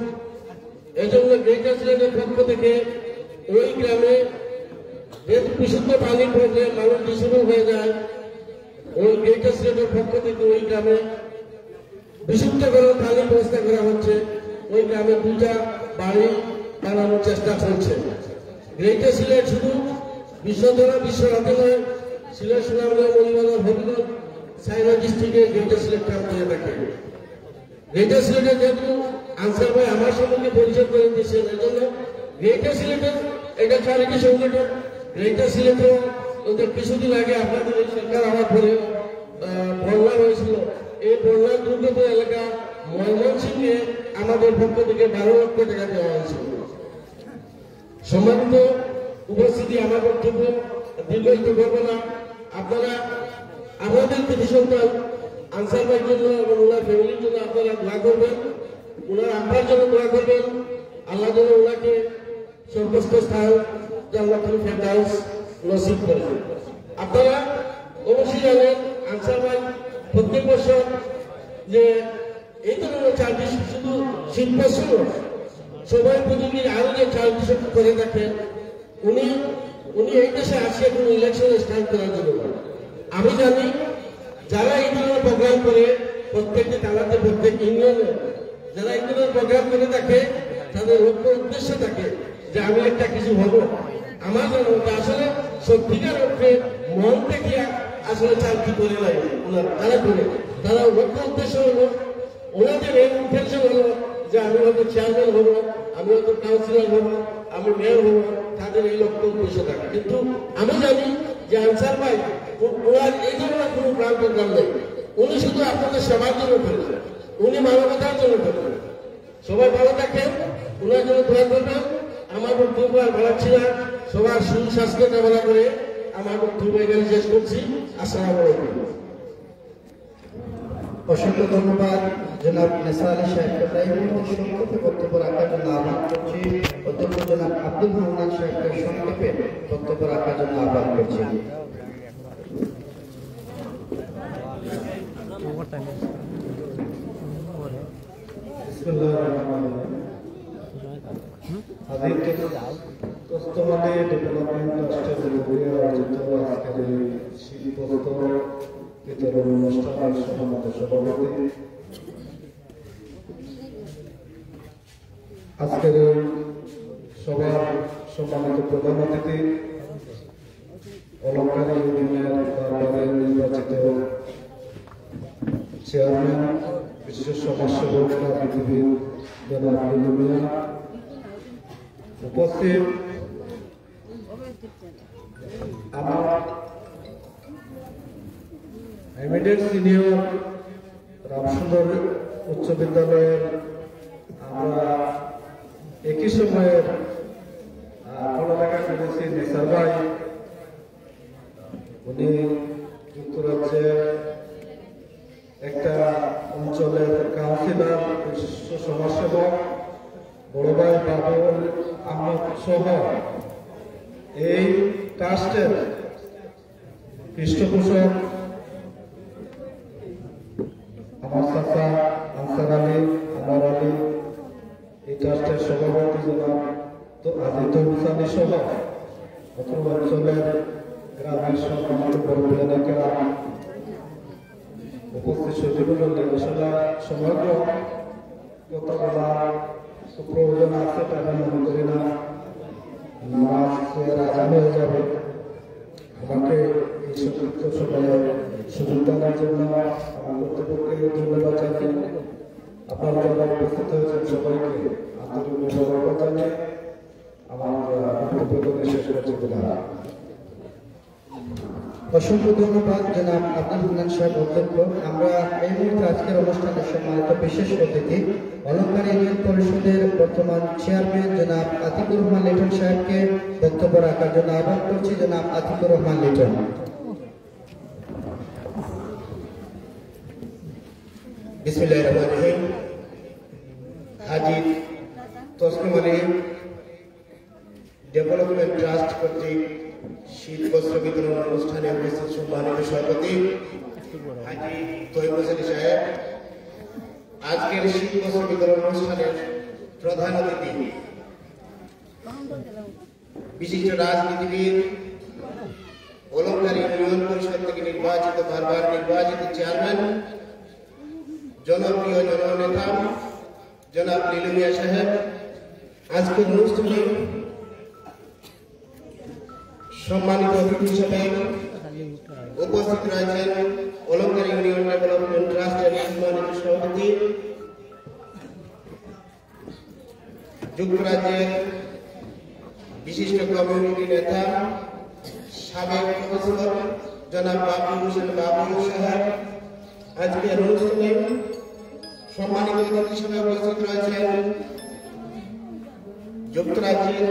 এজন্য গ্রেটার সিলেটের পক্ষ থেকে ওই গ্রামে যেহেতু বিশুদ্ধ পানির প্রবলেম, মানুষ ডিসেবল হয়ে যায়, ওই গ্রেটার সিলেটের পক্ষ থেকে ওই গ্রামে বিশুদ্ধ করে পানির ব্যবস্থা করা হচ্ছে। ওই গ্রামে 2টা বাড়ি বানানোর চেষ্টা চলছে। গ্রেটার সিলেট শুধু বিশ্বনাথে নয়, সিলেট, সুনামগঞ্জ, মৌলভীবাজার, হবিগঞ্জ, সাইরা ডিস্ট্রিক্টে গ্রেটার সিলেট কাজ করে থাকে। গ্রেটার সিলেটের যেহেতু আনসার ভাই আমার সম্বন্ধে পরিচয় করে দিয়েছেন, এই জন্য গ্রেটার সিলেটের এটা চ্যারিটি সংগঠন। গ্রেটার সিলেটেও ওদের কিছুদিন আগে আপনাদের এই সরকার হওয়ার পরে বন্যা হয়েছিল, এই বন্যার দুর্গত এলাকা ময়মনসিংহে আমাদের পক্ষ থেকে 12 লক্ষ টাকা দেওয়া হয়েছিল। সম্মানিত উপস্থিতি, আমার বক্তব্য দীর্ঘায়িত করবো না। আপনারা আপনাদের কৃতি সন্তান আনসার ভাইয়ের জন্য এবং ওনার ফ্যামিলির জন্য আপনারা দোয়া করবেন, ওনার আব্বার জন্য দোয়া করবেন, আল্লাহ যেন ওনাকে সর্বোচ্চ স্থান জান্নাতুল ফেরদাউস নসিব করেন। আপনারা অবশ্যই জানেন আনসার ভাই প্রত্যেক বছর যে এই ধরনের চ্যারিটি শুধু শীতবস্ত্র সবাই প্রতিদিন আরো যে চ্যারিটি করে থাকেন, উনি এই দেশে আসে কোনো ইলেকশনে স্ট্যান্ড করার জন্য। আমি জানি যারা এই ধরনের প্রোগ্রাম করে প্রত্যেকটি থানাতে, প্রত্যেক ইউনিয়নে যারা এই ধরনের প্রোগ্রাম করে থাকে, তাদের লক্ষ্য উদ্দেশ্য থাকে যে আমি একটা কিছু হবো। আমার জন্য আসলে সত্যিকার অর্থে মন থেকে আসলে চ্যারিটি করে লাগে ওনারা, তারা করে, তারা লক্ষ্য উদ্দেশ্য হলো, ওনাদের এই ইন্টেনশন হলো যে আমি হয়তো চেয়ারম্যান হবো, আমি হয়তো কাউন্সিলর হবো, আমি মেয়র হবো, তাদের এই লক্ষ্য উদ্দেশ্য থাকে। কিন্তু আমি জানি যে আনসার ভাই ওনার এই ধরনের কোনো প্রাণ প্রোগ্রাম নেই, উনি শুধু আপনাদের সেবার জন্য করেন, উনি মানবতার জন্য করেন। সবাই ভালো থাকেন, ওনার জন্য দোয়া করবেন। আমার বক্তব্য আর বাড়াচ্ছি না, সবার সুস্বাস্থ্য কামনা করে আমার বক্তব্য এখানে শেষ করছি। আসসালামু আলাইকুম। অসংখ্য ধন্যবাদ জনাব নেসার আলী সাহেবকে। তাই সংক্ষেপে বক্তব্য রাখার জন্য আহ্বান করছি। অধ্যক্ষ জনাব আব্দুল হান্নান সাহেবকে সংক্ষেপে বক্তব্য রাখার জন্য আহ্বান করছি। কস্তমালে ডেভেলপমেন্ট ট্রাস্টের উদ্যোগে আয়োজিত আজকের এই শীতবস্ত্র বিতরণ অনুষ্ঠানের সম্মানিত সভাপতি, আজকের এই সভার সম্মানিত প্রধান অতিথি, অলঙ্কারী ইউনিয়নের দরবারে নির্বাচিত চেয়ারম্যান বিশেষ সমাজসেবক পৃথিবীর জনাব লিলু মিয়া, উপস্থিত আমার ইমিডিয়েট সিনিয়র রামসুন্দর উচ্চ বিদ্যালয়ের আমরা একই সময়ে পড়ালেখা করেছি নিসার ভাই, উনি যুক্তরাজ্যের একটা অঞ্চলের কাউন্সিলর বিশিষ্ট সমাজসেবক, বড় ভাই বাবুল আহমদ সহ এই ট্রাস্টের পৃষ্ঠপোষক আমার চাচা আনসার আলী, আমার আলী, এই ট্রাস্টের সভাপতি জনাব আজিত হুসানি সহ অত্র অঞ্চলের গ্রামের সম্মানিত বড় এলাকারা উপস্থিত সচিবমণ্ডলী, আসলে সমগ্র কথা বলা প্রয়োজন আছে তারা মনে করি না, নামাজের আজান হয়ে যাবে। আমাকে এই সংক্ষিপ্ত সময়ে সুযোগ দেওয়ার জন্য আমার কর্তৃপক্ষকে ধন্যবাদ জানাই। আপনারা যারা উপস্থিত হয়েছেন সবাইকে আন্তরিক মোবারকবাদ জানিয়ে আমার বক্তব্য শেষ করতে দিলাম। অসংখ্য ধন্যবাদ জনাব আব্দুল হান্নান সাহেব অধ্যক্ষ। আমরা এই মুহূর্তে আজকের অনুষ্ঠানের সম্মানিত বিশেষ অতিথি অলংকার ইউনিয়ন পরিষদের বর্তমান চেয়ারম্যান জনাব আতিকুর রহমান লিটন সাহেবকে বক্তব্য রাখার জন্য আহ্বান করছি। জনাব আতিকুর রহমান লিটন। বিসমিল্লাহির রহমানির রহিম। হাজী তসলিম আলী ডেভেলপমেন্ট ট্রাস্ট কর্তৃক শীত বস্ত্র বিতরণ অনুষ্ঠানে উপস্থিত সম্মানিত সভাপতি হাজী তৈয়ব হোসেন সাহেব, আজকের শীত বস্ত্র বিতরণ অনুষ্ঠানের প্রধান অতিথি বিশিষ্ট রাজনীতিবিদ, অলংকার ইউনিয়ন পরিষদ থেকে বারবার নির্বাচিত চেয়ারম্যান, জনপ্রিয় জননেতা জনাব লিলু মিয়া সাহেব, আজকের অনুষ্ঠানে সম্মানিত অতিথি হিসেবে উপস্থিত রয়েছেন অলংকার ইউনিয়ন ডেভেলপমেন্ট ট্রাস্টের সম্মানিত সভাপতি, যুক্তরাজ্যের বিশিষ্ট কমিউনিটি নেতা, সাবেক প্রফেসর জনাব বাবুল হোসেন বাবুল সাহেব। আজকের অনুষ্ঠানে সম্মানিত অতিথি হিসেবে উপস্থিত রয়েছেন যুক্তরাজ্যের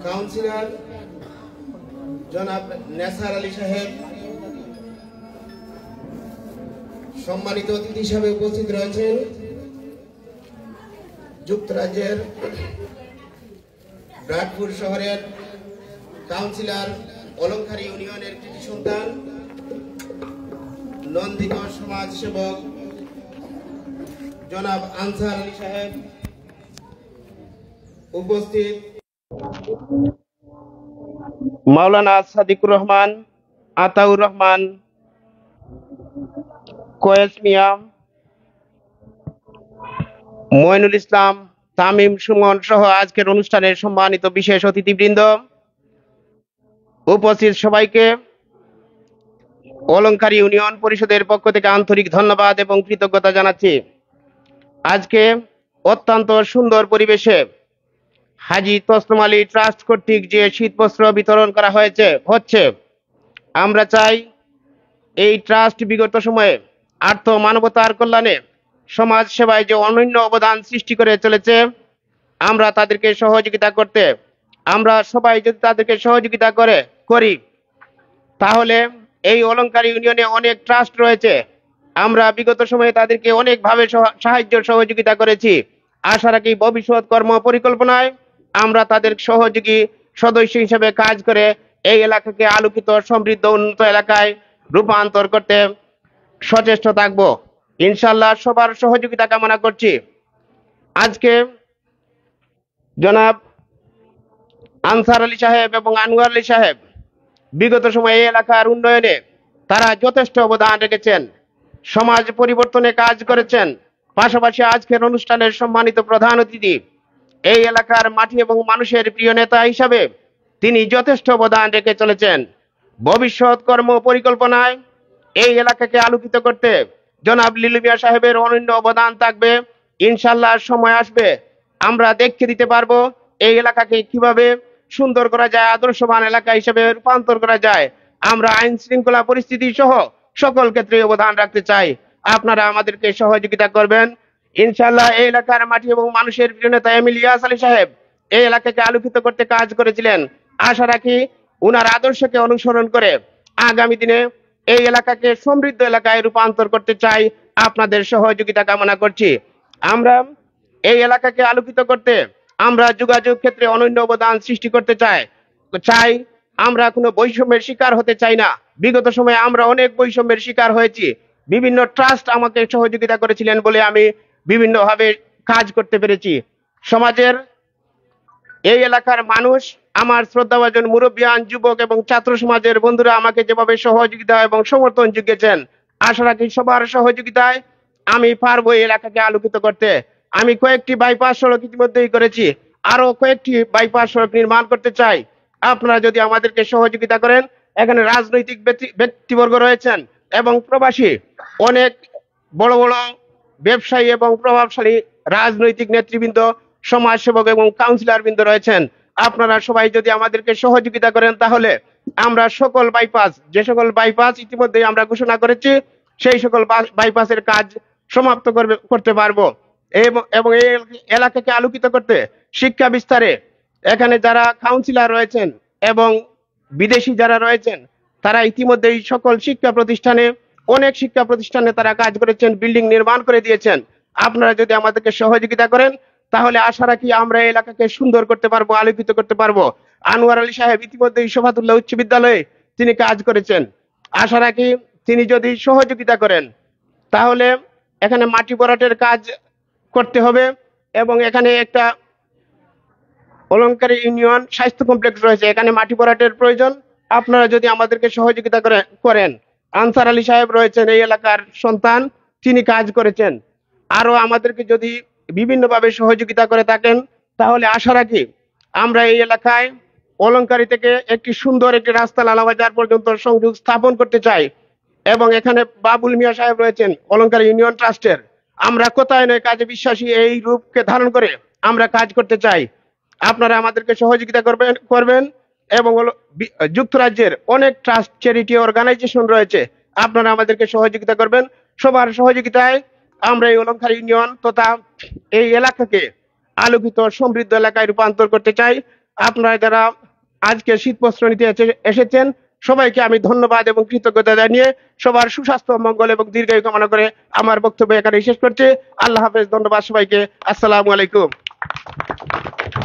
কাউন্সিলর জনাব নেসার আলী সাহেব। সম্মানিত অতিথি হিসাবে উপস্থিত রয়েছেন যুক্তরাজ্যের ব্রাডফোর্ড শহরের কাউন্সিলর, অলংকার ইউনিয়নের কৃতি সন্তান, নন্দিত সমাজ সেবক জনাব আনসার আলী সাহেব। উপস্থিত মাওলানা সাদিকুর রহমান, আতাউর রহমান, কোয়েস মিয়া, মইনুল ইসলাম, তামিম সুমন সহ আজকের অনুষ্ঠানের সম্মানিত বিশেষ অতিথিবৃন্দ, উপস্থিত সবাইকে অলংকার ইউনিয়ন পরিষদের পক্ষ থেকে আন্তরিক ধন্যবাদ এবং কৃতজ্ঞতা জানাচ্ছি। আজকে অত্যন্ত সুন্দর পরিবেশে হাজী তসলিম আলী ট্রাস্ট কর্তৃক যে শীতবস্ত্র বিতরণ করা হচ্ছে, আমরা চাই এই ট্রাস্ট বিগত সময়ে আর্থ মানবতার কল্যাণে সমাজ সেবায় যে অনন্য অবদান সৃষ্টি করে চলেছে, আমরা তাদেরকে সহযোগিতা করতে, আমরা সবাই যদি তাদেরকে সহযোগিতা করি তাহলে এই অলংকার ইউনিয়নে অনেক ট্রাস্ট রয়েছে, আমরা বিগত সময়ে তাদেরকে অনেকভাবে সাহায্য সহযোগিতা করেছি। আশা রাখি ভবিষ্যৎ কর্ম পরিকল্পনায় আমরা তাদের সহযোগী সদস্য হিসেবে কাজ করে এই এলাকাকে আলোকিত, সমৃদ্ধ, উন্নত এলাকায় রূপান্তর করতে সচেষ্ট থাকব। ইনশাআল্লাহ সবার সহযোগিতা কামনা করছি। আজকে জনাব আনসার আলী সাহেব এবং আনোয়ার আলী সাহেব বিগত সময়ে এই এলাকার উন্নয়নে তারা যথেষ্ট অবদান রেখেছেন, সমাজ পরিবর্তনে কাজ করেছেন। পাশাপাশি আজকের অনুষ্ঠানের সম্মানিত প্রধান অতিথি, এই এলাকার মাটি এবং মানুষের প্রিয় নেতা হিসাবে তিনি যথেষ্ট অবদান রেখে চলেছেন। ভবিষ্যৎ কর্ম পরিকল্পনায় এই এলাকাকে আলোকিত করতে জনাব লিলু মিয়া সাহেবের অনন্য অবদান থাকবে। ইনশাল্লাহ সময় আসবে আমরা দেখে দিতে পারবো এই এলাকাকে কিভাবে সুন্দর করা যায়, আদর্শবান এলাকা হিসেবে রূপান্তর করা যায়। আমরা আইন শৃঙ্খলা পরিস্থিতি সহ সকল ক্ষেত্রে অবদান রাখতে চাই। আপনারা আমাদেরকে সহযোগিতা করবেন ইনশাল্লাহ। এই এলাকার মাটি এবং মানুষের প্রিয় নেতা এম ইলিয়াস আলী সাহেব এই এলাকাকে আলোকিত করতে কাজ করেছিলেন। আশা রাখি উনার আদর্শকে অনুসরণ করে আগামী দিনে এই এলাকাকে সমৃদ্ধ এলাকায় রূপান্তর করতে চাই। আপনাদের সহযোগিতা কামনা করছি। আমরা এই এলাকাকে আলোকিত করতে আমরা যোগাযোগ ক্ষেত্রে অনন্য অবদান সৃষ্টি করতে চাই। আমরা কোনো বৈষম্যের শিকার হতে চাই না। বিগত সময়ে আমরা অনেক বৈষম্যের শিকার হয়েছি। বিভিন্ন ট্রাস্ট আমাকে সহযোগিতা করেছিলেন বলে আমি বিভিন্নভাবে কাজ করতে পেরেছি। সমাজের এই এলাকার মানুষ, আমার শ্রদ্ধাভাজন মুরব্বিয়ান, যুবক এবং ছাত্র সমাজের বন্ধুরা আমাকে যেভাবে সহযোগিতা এবং সমর্থন জুগিয়েছেন, আশা রাখি সবার সহযোগিতায় আমি পারবো এই এলাকাকে আলোকিত করতে। আমি কয়েকটি বাইপাস সড়ক ইতিমধ্যেই করেছি, আরো কয়েকটি বাইপাস সড়ক নির্মাণ করতে চাই। আপনারা যদি আমাদেরকে সহযোগিতা করেন, এখানে রাজনৈতিক ব্যক্তিবর্গ রয়েছেন এবং প্রবাসী অনেক বড় বড় ব্যবসায়ী এবং প্রভাবশালী রাজনৈতিক নেতৃবৃন্দ, সমাজসেবক এবং কাউন্সিলর বৃন্দ রয়েছেন। আপনারা সবাই যদি আমাদেরকে সহযোগিতা করেন তাহলে আমরা সকল বাইপাস, যে সকল বাইপাস ইতিমধ্যে আমরা ঘোষণা করেছি, সেই সকল বাইপাসের কাজ সমাপ্ত করতে পারবো এবং এই এলাকাকে আলোকিত করতে শিক্ষা বিস্তারে এখানে যারা কাউন্সিলর রয়েছেন এবং বিদেশি যারা রয়েছেন তারা ইতিমধ্যেই সকল শিক্ষা প্রতিষ্ঠানে, অনেক শিক্ষা প্রতিষ্ঠানে তারা কাজ করেছেন, বিল্ডিং নির্মাণ করে দিয়েছেন। আপনারা যদি আমাদেরকে সহযোগিতা করেন তাহলে আশা রাখি আমরা এই এলাকাকে সুন্দর করতে পারবো, আলোকিত করতে পারবো। আনোয়ার আলী সাহেব ইতিমধ্যেই শফাতুল্লাহ উচ্চ বিদ্যালয়ে তিনি কাজ করেছেন। আশা রাখি তিনি যদি সহযোগিতা করেন তাহলে এখানে মাটি ভরাটের কাজ করতে হবে এবং এখানে একটা অলংকারী ইউনিয়ন স্বাস্থ্য কমপ্লেক্স রয়েছে, এখানে মাটি ভরাটের প্রয়োজন। আপনারা যদি আমাদেরকে সহযোগিতা করেন, আনসার আলী সাহেব রয়েছেন এই এলাকার সন্তান, তিনি কাজ করেছেন। আরো আমাদেরকে যদি বিভিন্নভাবে সহযোগিতা করে থাকেন তাহলে আশা রাখি আমরা এই এলাকায় অলংকারী থেকে একটি সুন্দর একটি রাস্তা লালাবাজার পর্যন্ত সংযোগ স্থাপন করতে চাই এবং এখানে বাবুল মিয়া সাহেব রয়েছেন অলংকারী ইউনিয়ন ট্রাস্টের। আমরা কোথায় নয় কাজে বিশ্বাসী, এই রূপকে ধারণ করে আমরা কাজ করতে চাই। আপনারা আমাদেরকে সহযোগিতা করবেন এবং যুক্তরাজ্যের অনেক ট্রাস্ট, চ্যারিটি অর্গানাইজেশন রয়েছে, আপনারা আমাদেরকে সহযোগিতা করবেন। সবার সহযোগিতায় আমরা এই অলংকার ইউনিয়ন তথা এই এলাকাকে আলোকিত সমৃদ্ধ এলাকায় রূপান্তর করতে চাই। আপনারা যারা আজকে শীত বস্ত্র নিতে এসেছেন সবাইকে আমি ধন্যবাদ এবং কৃতজ্ঞতা জানিয়ে সবার সুস্বাস্থ্য, মঙ্গল এবং দীর্ঘায়ু কামনা করে আমার বক্তব্য এখানে শেষ করছি। আল্লাহ হাফেজ। ধন্যবাদ সবাইকে। আসসালামু আলাইকুম।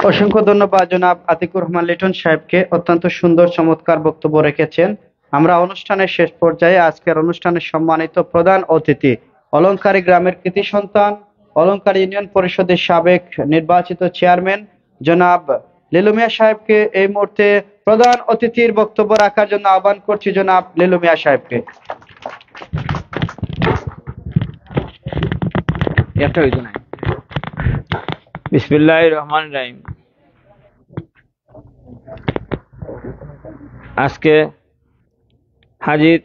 অসংখ্য ধন্যবাদ জনাব আতিকুর রহমান লিটন সাহেবকে, অত্যন্ত সুন্দর চমৎকার বক্তব্য রেখেছেন। আমরা অনুষ্ঠানের শেষ পর্যায়ে আজকের অনুষ্ঠানের সম্মানিত প্রধান অতিথি, অলংকারী গ্রামের কৃতি সন্তান, অলংকারী ইউনিয়ন পরিষদের সাবেক নির্বাচিত চেয়ারম্যান জনাব লিলু মিয়া সাহেবকে এই মুহূর্তে প্রধান অতিথির বক্তব্য রাখার জন্য আহ্বান করছি জনাব লিলু মিয়া সাহেবকে। বিসমিল্লাহির রহমানির রহিম। আজকে হাজির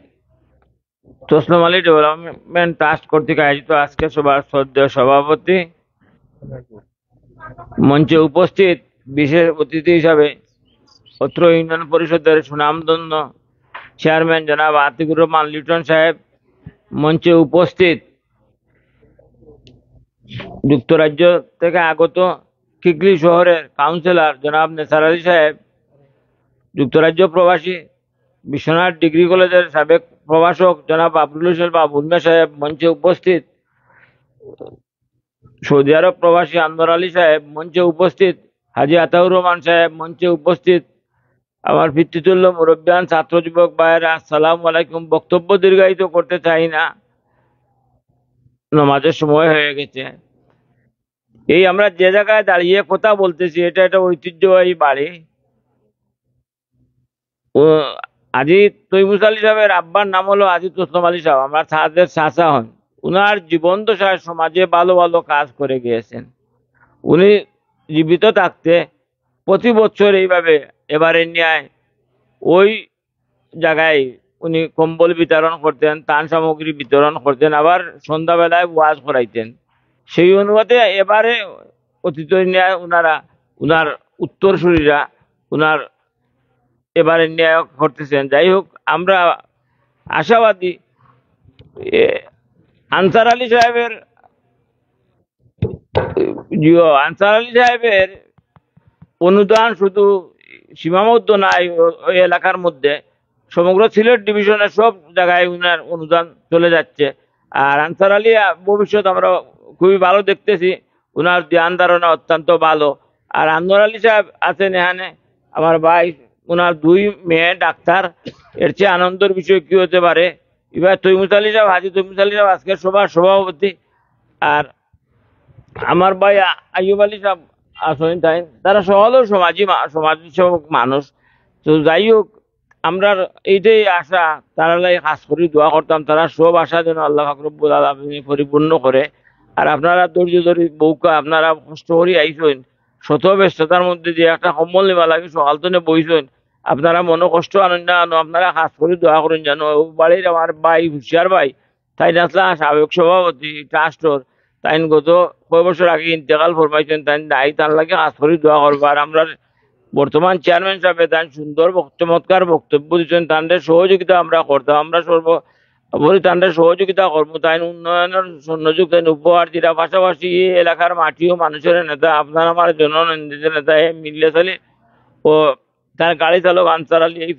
তসলিম আলী ডেভেলপমেন্ট ট্রাস্ট কর্তৃক আয়োজিত আজকে সভার শ্রদ্ধেয় সভাপতি, মঞ্চে উপস্থিত বিশেষ অতিথি হিসাবে অত্র ইউনিয়ন পরিষদের সুনামধন্য চেয়ারম্যান জনাব আতিকুর রহমান লিটন সাহেব, মঞ্চে উপস্থিত যুক্তরাজ্য থেকে আগত কিকলি শহরের কাউন্সিলর জনাব নেসার আলী সাহেব, যুক্তরাজ্য প্রবাসী বিশ্বনাথ ডিগ্রি কলেজের সাবেক প্রভাষক জনাব আব্দুল হোসেন বাবুল মিয়া সাহেব, মঞ্চে উপস্থিত সৌদি আরব প্রবাসী আনোয়ার আলী সাহেব, মঞ্চে উপস্থিত হাজি আতাউর রহমান সাহেব, মঞ্চে উপস্থিত আমার পিতৃতুল্য মুরব্বিয়ান ছাত্র যুবক ভাইয়েরা, আসসালামু আলাইকুম। বক্তব্য দীর্ঘায়িত করতে চাই না, নামাজের সময় হয়ে গেছে। এই আমরা যে জায়গায় দাঁড়িয়ে কথা বলতেছি এটা একটা ঐতিহ্যবাহী বাড়ি। আজি তৈমুস আলী সাহেবের আব্বার নাম হলো আজি তসলিম আলী সাহেব, আমরা সাহাদের চাচা হন। উনার জীবন দশায় সমাজে ভালো ভালো কাজ করে গিয়েছেন। উনি জীবিত থাকতে প্রতি বছর এইভাবে এবারে ন্যায় ওই জায়গায় উনি কম্বল বিতরণ করতেন, ত্রাণ সামগ্রী বিতরণ করতেন, আবার সন্ধ্যাবেলায় ওয়াজ করাইতেন। সেই অনুপাতে এবারে অতীত ন্যায় উনার উত্তরসূরিরা উনার এবারে ন্যায় করতেছেন। যাই হোক, আমরা আশাবাদী আনসার আলী সাহেবের অনুদান শুধু সীমাবদ্ধ নাই ওই এলাকার মধ্যে, সমগ্র সিলেট ডিভিশনের সব জায়গায় উনার অনুদান চলে যাচ্ছে। আর আনসার আলী ভবিষ্যৎ আমরা খুবই ভালো দেখতেছি, উনার ধ্যান ধারণা অত্যন্ত ভালো। আর আনোয়ার আলী সাহেব আছেন এখানে, আমার ভাই, উনার 2 মেয়ে ডাক্তার, এর চেয়ে আনন্দের বিষয় কি হতে পারে। এবার তৈমুর আলী সাহেব, হাজি তৈমুর আলী সাহেব আজকের সভার সভাপতি, আর আমার ভাই আইয়ুব আলী সাহেব আসেন, তারা সকলেও সমাজসেবক মানুষ। তো যাই হোক, আমরা এইটাই আশা, তারা কাজ করি দোয়া করতাম, তারা সব আশা যেন আল্লাহ পাক রব্বুল আলামিন পরিপূর্ণ করে। আর আপনারা ধৈর্য ধরে বউকা আপনারা কষ্ট করি আইসেন, শত ব্যস্ততার মধ্যে যে একটা কম্বল নিবা লাগে সকাল তো বইছেন, আপনারা মনে কষ্ট আনন্দ আনো, আপনারা কাজ করি দোয়া করেন জানো। বাড়ির আমার ভাই হুশিয়ার ভাই, তাই আসলা সাবেক সভাপতি ট্রাস্টর, তাই গত কয় বছর আগে ইন্তেকাল ফরমাইছেন, তাই নাই তার লাগে কাজ করি দোয়া করবো। আর আমরা বর্তমান চেয়ারম্যান সাহেব তাই সুন্দর চমৎকার বক্তব্য দিচ্ছেন, তাদের সহযোগিতা আমরা করতাম, আমরা তাদের সহযোগিতা করবো, তাই উন্নয়নের সুযোগ তাই উপহার দিরা। পাশাপাশি এই এলাকার মাটি ও মানুষের নেতা, আপনার আমার জননন্দিত নেতা মিল্লাস আলী ও তার গাড়ি চালক আনসার আলী, এই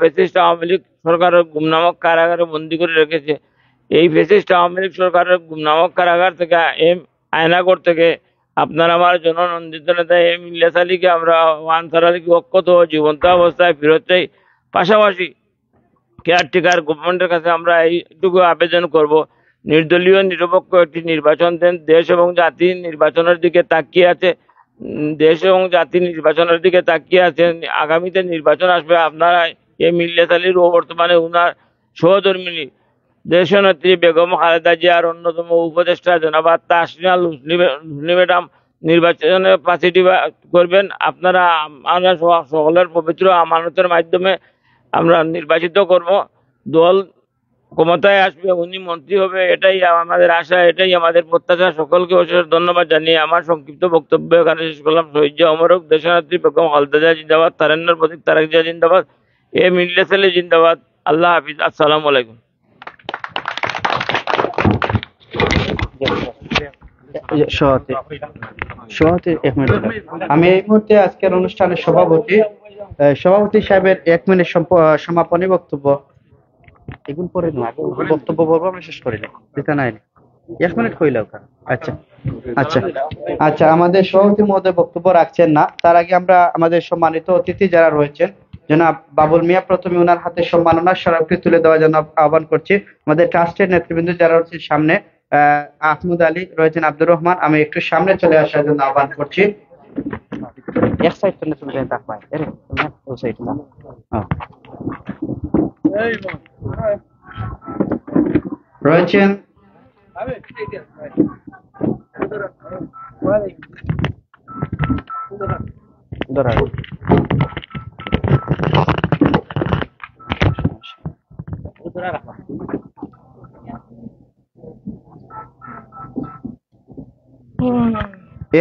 ফেসিস্ট আওয়ামী লীগ সরকারের গুমনামক কারাগারে বন্দি করে রেখেছে। এই ফেসিস্ট আওয়ামী লীগ সরকারের গুমনামক কারাগার থেকে আয়নাগর থেকে আপনার আমার জননন্দিত নেতা মিল্লাস আলীকে আমরা আনসার আলীকে অক্ষত জীবন্ত অবস্থায় ফেরত চাই। পাশাপাশি কেয়ারটেকার গভর্নমেন্টের কাছে আমরা এইটুকু আবেদন করব, নির্দলীয় নিরপেক্ষ একটি নির্বাচন দেন। দেশ এবং জাতি নির্বাচনের দিকে তাকিয়ে আছে, আগামীতে নির্বাচন আসবে। আপনারা এই মিল্লাস আলীর ও বর্তমানে উনার সহধর্মিনী দেশনেত্রী বেগম খালেদা জিয়ার অন্যতম উপদেষ্টা জনাব তাসনিয়া লুসলি ম্যাডাম নির্বাচনে পাসিটিভ করবেন। আপনারা আমরা সকলের পবিত্র আমানতের মাধ্যমে আমরা নির্বাচিত করব, দল ক্ষমতায় আসবে, উনি মন্ত্রী হবে, এটাই আমাদের আশা, এটাই আমাদের প্রত্যাশা। সকলকে অশেষ ধন্যবাদ জানিয়ে আমার সংক্ষিপ্ত বক্তব্য এখানে শেষ করলাম। শহীদ অমরক দেশনেত্রী বেগম খালেদা জিয়া জিন্দাবাদ, তারেন্দ্র প্রতীক তারেক জিয়া জিন্দাবাদ, মিল্লাস আলী জিন্দাবাদ। আল্লাহ হাফিজ, আসসালামু আলাইকুম। আমি এই মুহূর্তে আজকের অনুষ্ঠানের সভাপতি সাহেবের 1 মিনিট সমাপনী বক্তব্য এগুলো পরে বক্তব্য বলবো, আমরা শেষ করি দিতে নাই 1 মিনিট কইলাও। আচ্ছা আচ্ছা আচ্ছা, আমাদের সভাপতি মহোদয় বক্তব্য রাখছেন না, তার আগে আমরা আমাদের সম্মানিত অতিথি যারা রয়েছেন জনাব বাবুল মিয়া, প্রথমে ওনার হাতে সম্মাননার স্মারকটি তুলে দেওয়ার জন্য আহ্বান করছি। আমাদের ট্রাস্টের নেতৃবৃন্দ যারা রয়েছেন সামনে, আহমদ আলী রয়েছেন, আব্দুর রহমান, আমি একটু সামনে চলে আসার জন্য আহ্বান করছি। এক সাইড থেকে চলে যান, তাক ভাই আরে ওই সাইড না রয়েছেন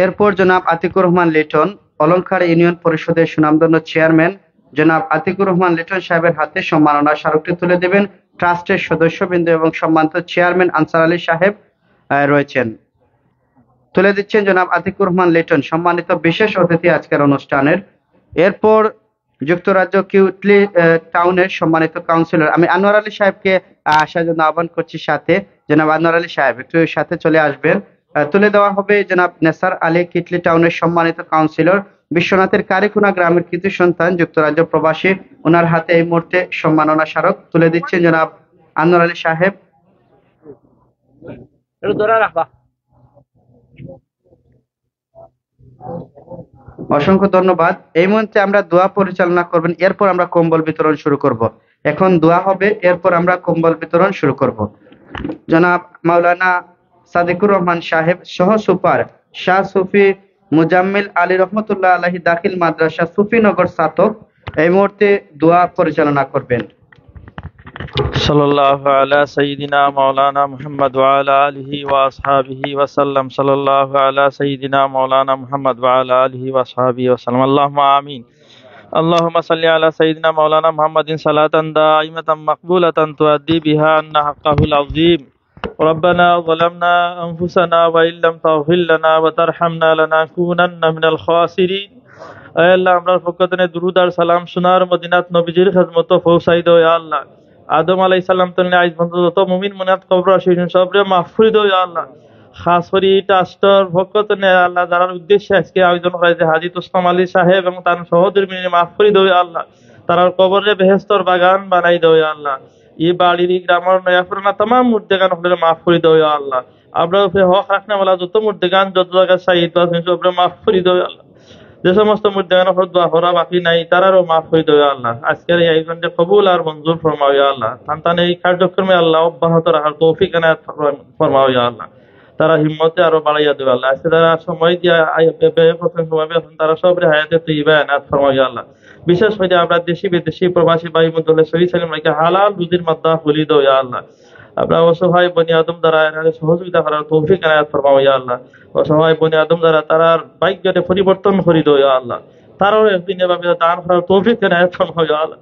এরপর জনাব আতিকুর রহমান লিটন, অলংকার ইউনিয়ন পরিষদের সুনামধন্য চেয়ারম্যান জনাব আতিকুর রহমান লিটন সাহেবের হাতে সম্মাননা স্মারকটি তুলে দেবেন। ট্রাস্টের সদস্যবৃন্দ এবং সম্মানিত চেয়ারম্যান আনসার আলী সাহেব রয়েছেন, তুলে দিচ্ছেন জনাব আতিকুর রহমান লিটন, সম্মানিত বিশেষ অতিথি আজকের অনুষ্ঠানের। এরপর যুক্তরাজ্য কিউটলি টাউনের সম্মানিত কাউন্সিলর আমি আনোয়ার আলী সাহেবকে আসার জন্য আহ্বান করছি। সাথে জনাব আনোয়ার আলী সাহেব একটু সাথে চলে আসবেন। তুলে দেওয়া হবে জনাব নেসার আলী, কিটলি টাউনের সম্মানিত কাউন্সিলর, বিশ্বনাথের কারিকুনা গ্রামের কৃতি সন্তান, যুক্তরাজ্য প্রবাসী। ওনার হাতে এই মুহূর্তে সম্মাননা স্মারক তুলে দিচ্ছেন জনাব আনোয়ার আলী সাহেব। অসংখ্য ধন্যবাদ। এই মুহূর্তে আমরা দোয়া পরিচালনা করবেন, এরপর আমরা কম্বল বিতরণ শুরু করব। এখন দোয়া হবে, এরপর আমরা কম্বল বিতরণ শুরু করব। জনাব মাওলানা সাদিকুর রহমান সাহেব সহ সুপার শাহ সুফি মুজাম্মিল আলী রহমতুল্লাহ আলাহি দাখিল মাদ্রাসা সুফিনগর সাতক এই মুহূর্তে দোয়া পরিচালনা করবেন। সাল্লাল্লাহু আলা সাইয়্যিদিনা মাওলানা মুহাম্মদ ওয়া আলা আলিহি ওয়া আসহাবিহি ওয়া সাল্লাম। সাল্লাল্লাহু আলা সাইয়্যিদিনা মাওলানা মুহাম্মদ ওয়া আলা আলিহি ওয়া আসহাবিহি ওয়া সাল্লাম। আল্লাহুম্মা আমিন। আল্লাহুম্মা সাল্লি আলা সাইয়্যিদিনা মাওলানা মুহাম্মাদিন সালাতান দাইমাতান মাকবুলাতান তুআদ্দি বিহা আন্না হাক্কাহুল আযীম। ربنا ظلمنا أنفسنا وإن لم تغفر لنا وترحمنا لنكونن من الخاسرين। আয় আল্লাহ, আমরার পক্ষ থেকে দুরূদ আর সালাম সোনার মদিনাত নবীজির খিদমত পৌঁছাই দাও ইয়া আল্লাহ। আদম আলাইহিস সালাম থেকে আজ পর্যন্ত যত মুমিন মুনাত কবর আসেন সবরে মাফ করে দাও ইয়া আল্লাহ। খাস করে ট্রাস্টের পক্ষ থেকে আল্লাহ যারা উদ্দেশ্যে আজকে আয়োজন করেছে হাজী তোস্তম আলী সাহেব এবং তার সহধর্মিনী মাফ করে দাও ইয়া আল্লাহ। তার কবরে বেহেশতের বাগান বানাই দাও ইয়া আল্লাহ। এই বাড়ির গ্রামের নয়াপুরানা तमाम মুর্দেগান হলে মাফ করে দাও ইয়া আল্লাহ। আমরা উপরে হক রাখনে वाला যত মুর্দেগান যত জায়গা শহীদ হয়েছেন সবরে মাফ করে দাও ইয়া আল্লাহ। যে সমস্ত মুর্দেগান হল দোয়া করা বাকি নাই তারারও মাফ করে দাও ইয়া আল্লাহ। আজকের এই আয়োজনকে কবুল আর মঞ্জুর ফরমাও ইয়া আল্লাহ। সন্তানের এই কার্যক্রমে আল্লাহ অব্যাহত রাখার তৌফিক এনায়েত ফরমাও ইয়া আল্লাহ। তারা হিম্মতে আরো বাড়াইয়া দেবে আল্লাহ। আজকে তারা সময় দিয়া সময় তারা সবরে হায়াতে তৈবা এনায়েত ফরমাও ইয়া আল্লাহ। বিশেষ করে আমরা দেশি বিদেশি প্রবাসী ভাই বন্ধুদের সহি সালাম রেখে হালাল রুজির মাদ্দা খুলি দাও ইয়া আল্লাহ। আমরা অসহায় বনি আদম দ্বারা এনাদের সহযোগিতা করার তৌফিক এনায়েত ফরমাও ইয়া আল্লাহ। অসহায় বনি আদম দ্বারা তারার ভাগ্যকে পরিবর্তন করে দাও ইয়া আল্লাহ। তারাও একদিন এভাবে দান করার তৌফিক এনায়েত ফরমাও ইয়া আল্লাহ।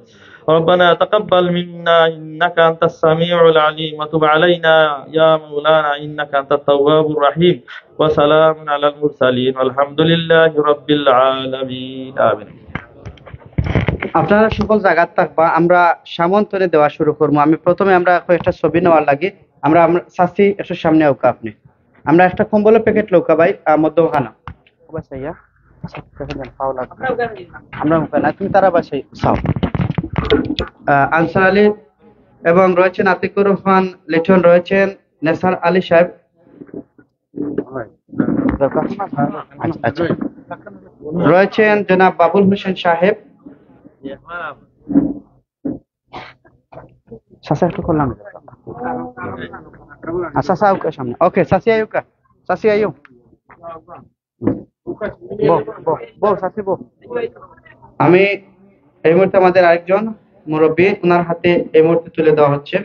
ربنا تقبل منا إنك أنت السميع العليم وتب علينا يا مولانا إنك أنت التواب الرحيم وسلام على المرسلين والحمد لله رب العالمين آمين। আপনারা সকল জায়গায় থাকবা, আমরা সামন্তনে দেওয়া শুরু করবো। আমি প্রথমে আমরা কয়েকটা ছবি নেওয়ার লাগে আমরা চাচ্ছি একটু সামনে ওকা আপনি আমরা একটা কম্বলের প্যাকেট লৌকা ভাই মধ্য খানা আমরা মুখা না তুমি তারা বাসাই চাও। আনসার আলী এবং রয়েছেন আতিকুর রহমান লিটন, রয়েছেন নেসার আলী সাহেব, রয়েছেন জনাব বাবুল হোসেন সাহেব। একটু করলাম সামনে ওকে সাসি আয়ুকা সাসি আয়ু আমি এই মুহূর্তে আমাদের আরেকজন মুরব্বী ওনার হাতে এই মুহূর্তে তুলে দেওয়া হচ্ছে।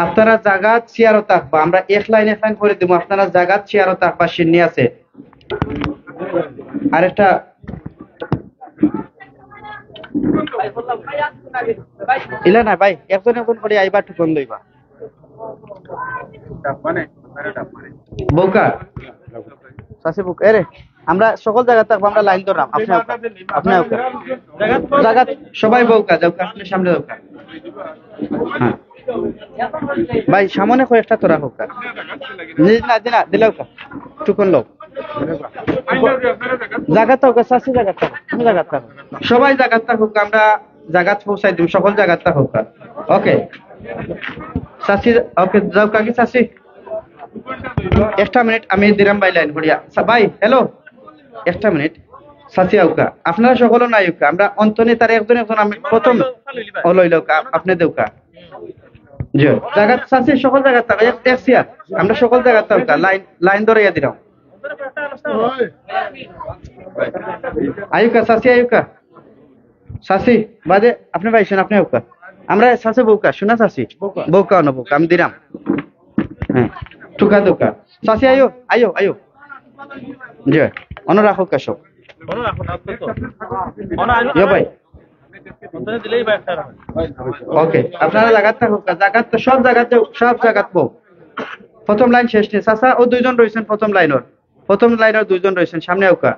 আপনারা জায়গা চেয়ারও থাকবা, আমরা এক লাইন করে দেবো। আপনারা জায়গা চেয়ারও থাকবা, সিন্নি আছে। আরেকটা ইলা না ভাই, একজন একজন করে আইবা টুকন লইবা বউকা সাসি বুক এরে আমরা সকল জায়গা থাকবো, আমরা লাইন ধরলাম। আপনি জায়গা সবাই বউকা যাও, আপনি সামনে দরকার ভাই সামনে কয়েকটা তোরা হোক না দিনা দিলে টুকন লোক জায়গা থাকুক সাসি জায়গা থাকুক তুমি জায়গা থাকুক সবাই জায়গা থাকুক, আমরা জায়গা পৌঁছাই দিব সকল জায়গা থাকুক। ওকে সাসি ওকে যাও কাকি সাসি একটা মিনিট আমি দিরাম ভাই লাইন করিয়া ভাই হ্যালো একটা মিনিট সাসি আউকা আপনারা সকল নাই উকা আমরা অন্তনে তার একজন একজন আমি প্রথম লইল আপনি দেউকা জি জায়গা সাসি সকল জায়গা থাকা এক চেয়ার আমরা সকল জায়গা থাকা লাইন লাইন ধরাইয়া দিলাম আয়ুকা সাসি আয়ুকা সাসি বাদে আপনি ভাইছেন আপনি আউকা আমরা সাসি বউকা শোনা সাসি বউকা না বউকা আমি দিলাম হ্যাঁ টুকা দুকা সাসি আয়ো আয়ো আয়ো জি অন রাখো কাশো ভাই ওকে আপনারা জায়গা থাকুক জায়গা তো সব জায়গা বউ প্রথম লাইন শেষ নেই চাচা ও দুইজন রয়েছেন প্রথম লাইনের দুইজন রয়েছেন সামনে ওকা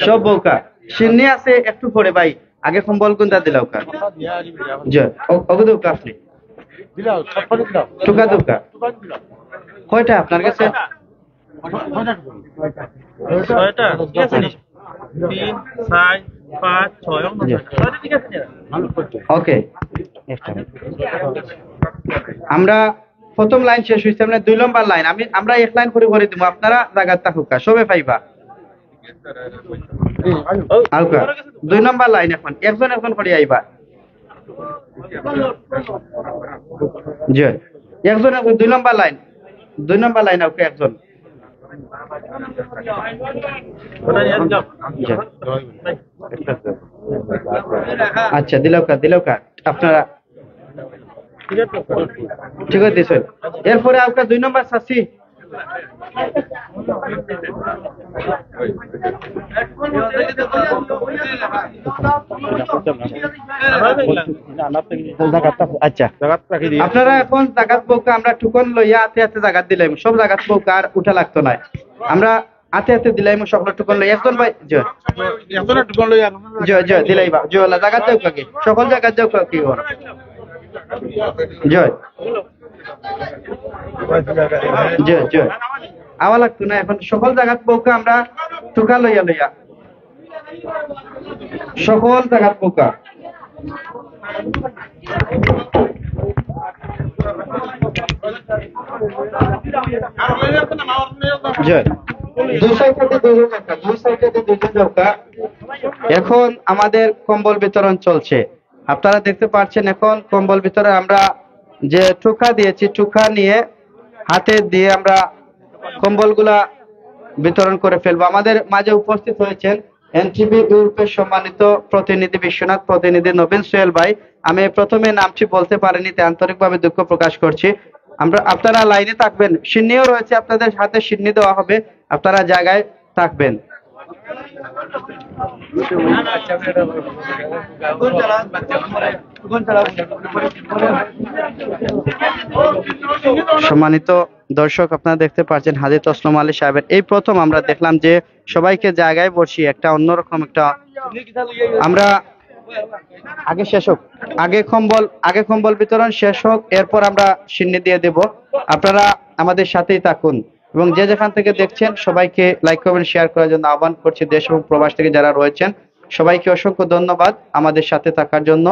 সব বউকা সিন্নি আছে একটু পরে ভাই আগে কম্বল গুন্দা দিলা ওকা জি ওকে দৌকা আপনি টুকা দৌকা কয়টা আপনার কাছে ওকে আমরা প্রথম লাইন শেষ হয়েছে আমরা 2 নম্বর লাইন আমরা এক লাইন করে দিব আপনারা জায়গা থাকুক সবে পাইবা আউকা 2 নম্বর লাইন এখন একজন একজন করে আইবা জি একজন 2 নম্বর লাইন 2 নম্বর লাইন আউকা একজন আচ্ছা দিলাউকা আপনারা ঠিক আছে দিছেন এরপরে আউকা 2 নম্বর সাসি আচ্ছা আপনারা এখন জাগাত বউকে আমরা টুকন লইয়া হাতে হাতে জাগাত দিলাম সব জাগাত বউকে আর উঠা লাগতো না আমরা হাতে হাতে দিলাম সকল টুকন লই একজন ভাই জয় জয় দিলাইবা জয় জাগাত যাও কাকে সকল জাগাত যাও কাকে জয় জয় আওয়া লাগতো না এখন সকল জাগাত বউকে আমরা টুকা লইয়া সকল জাগাত বউকা জয় এখন আমাদের কম্বল বিতরণ চলছে আপনারা দেখতে পাচ্ছেন এখন কম্বল বিতরণ আমরা যে টুকা দিয়েছি টুকা নিয়ে হাতে দিয়ে আমরা কম্বলগুলা বিতরণ করে ফেলবো আমাদের মাঝে উপস্থিত হয়েছেন এনটিভি ইউরোপের সম্মানিত প্রতিনিধি বিশ্বনাথ প্রতিনিধি নবীন সোহেল ভাই আমি প্রথমে নামটি বলতে পারিনি তাই আন্তরিকভাবে দুঃখ প্রকাশ করছি আপনারা লাইনে থাকবেন সিন্নিও রয়েছে আপনাদের হাতে সিন্নি দেওয়া হবে আপনারা জায়গায় থাকবেন সম্মানিত দর্শক আপনারা দেখতে পাচ্ছেন হাজী তসলিম আলী সাহেবের এই প্রথম আমরা দেখলাম যে সবাইকে জায়গায় বসিয়ে একটা অন্যরকম একটা আমরা আগে শেষ হোক আগে কম্বল বিতরণ শেষ হোক এরপর আমরা সিন্নি দিয়ে দেব আপনারা আমাদের সাথেই থাকুন এবং যে যেখান থেকে দেখছেন সবাইকে লাইক কমেন্ট শেয়ার করার জন্য আহ্বান করছি দেশ এবং প্রবাস থেকে যারা রয়েছেন সবাইকে অসংখ্য ধন্যবাদ আমাদের সাথে থাকার জন্য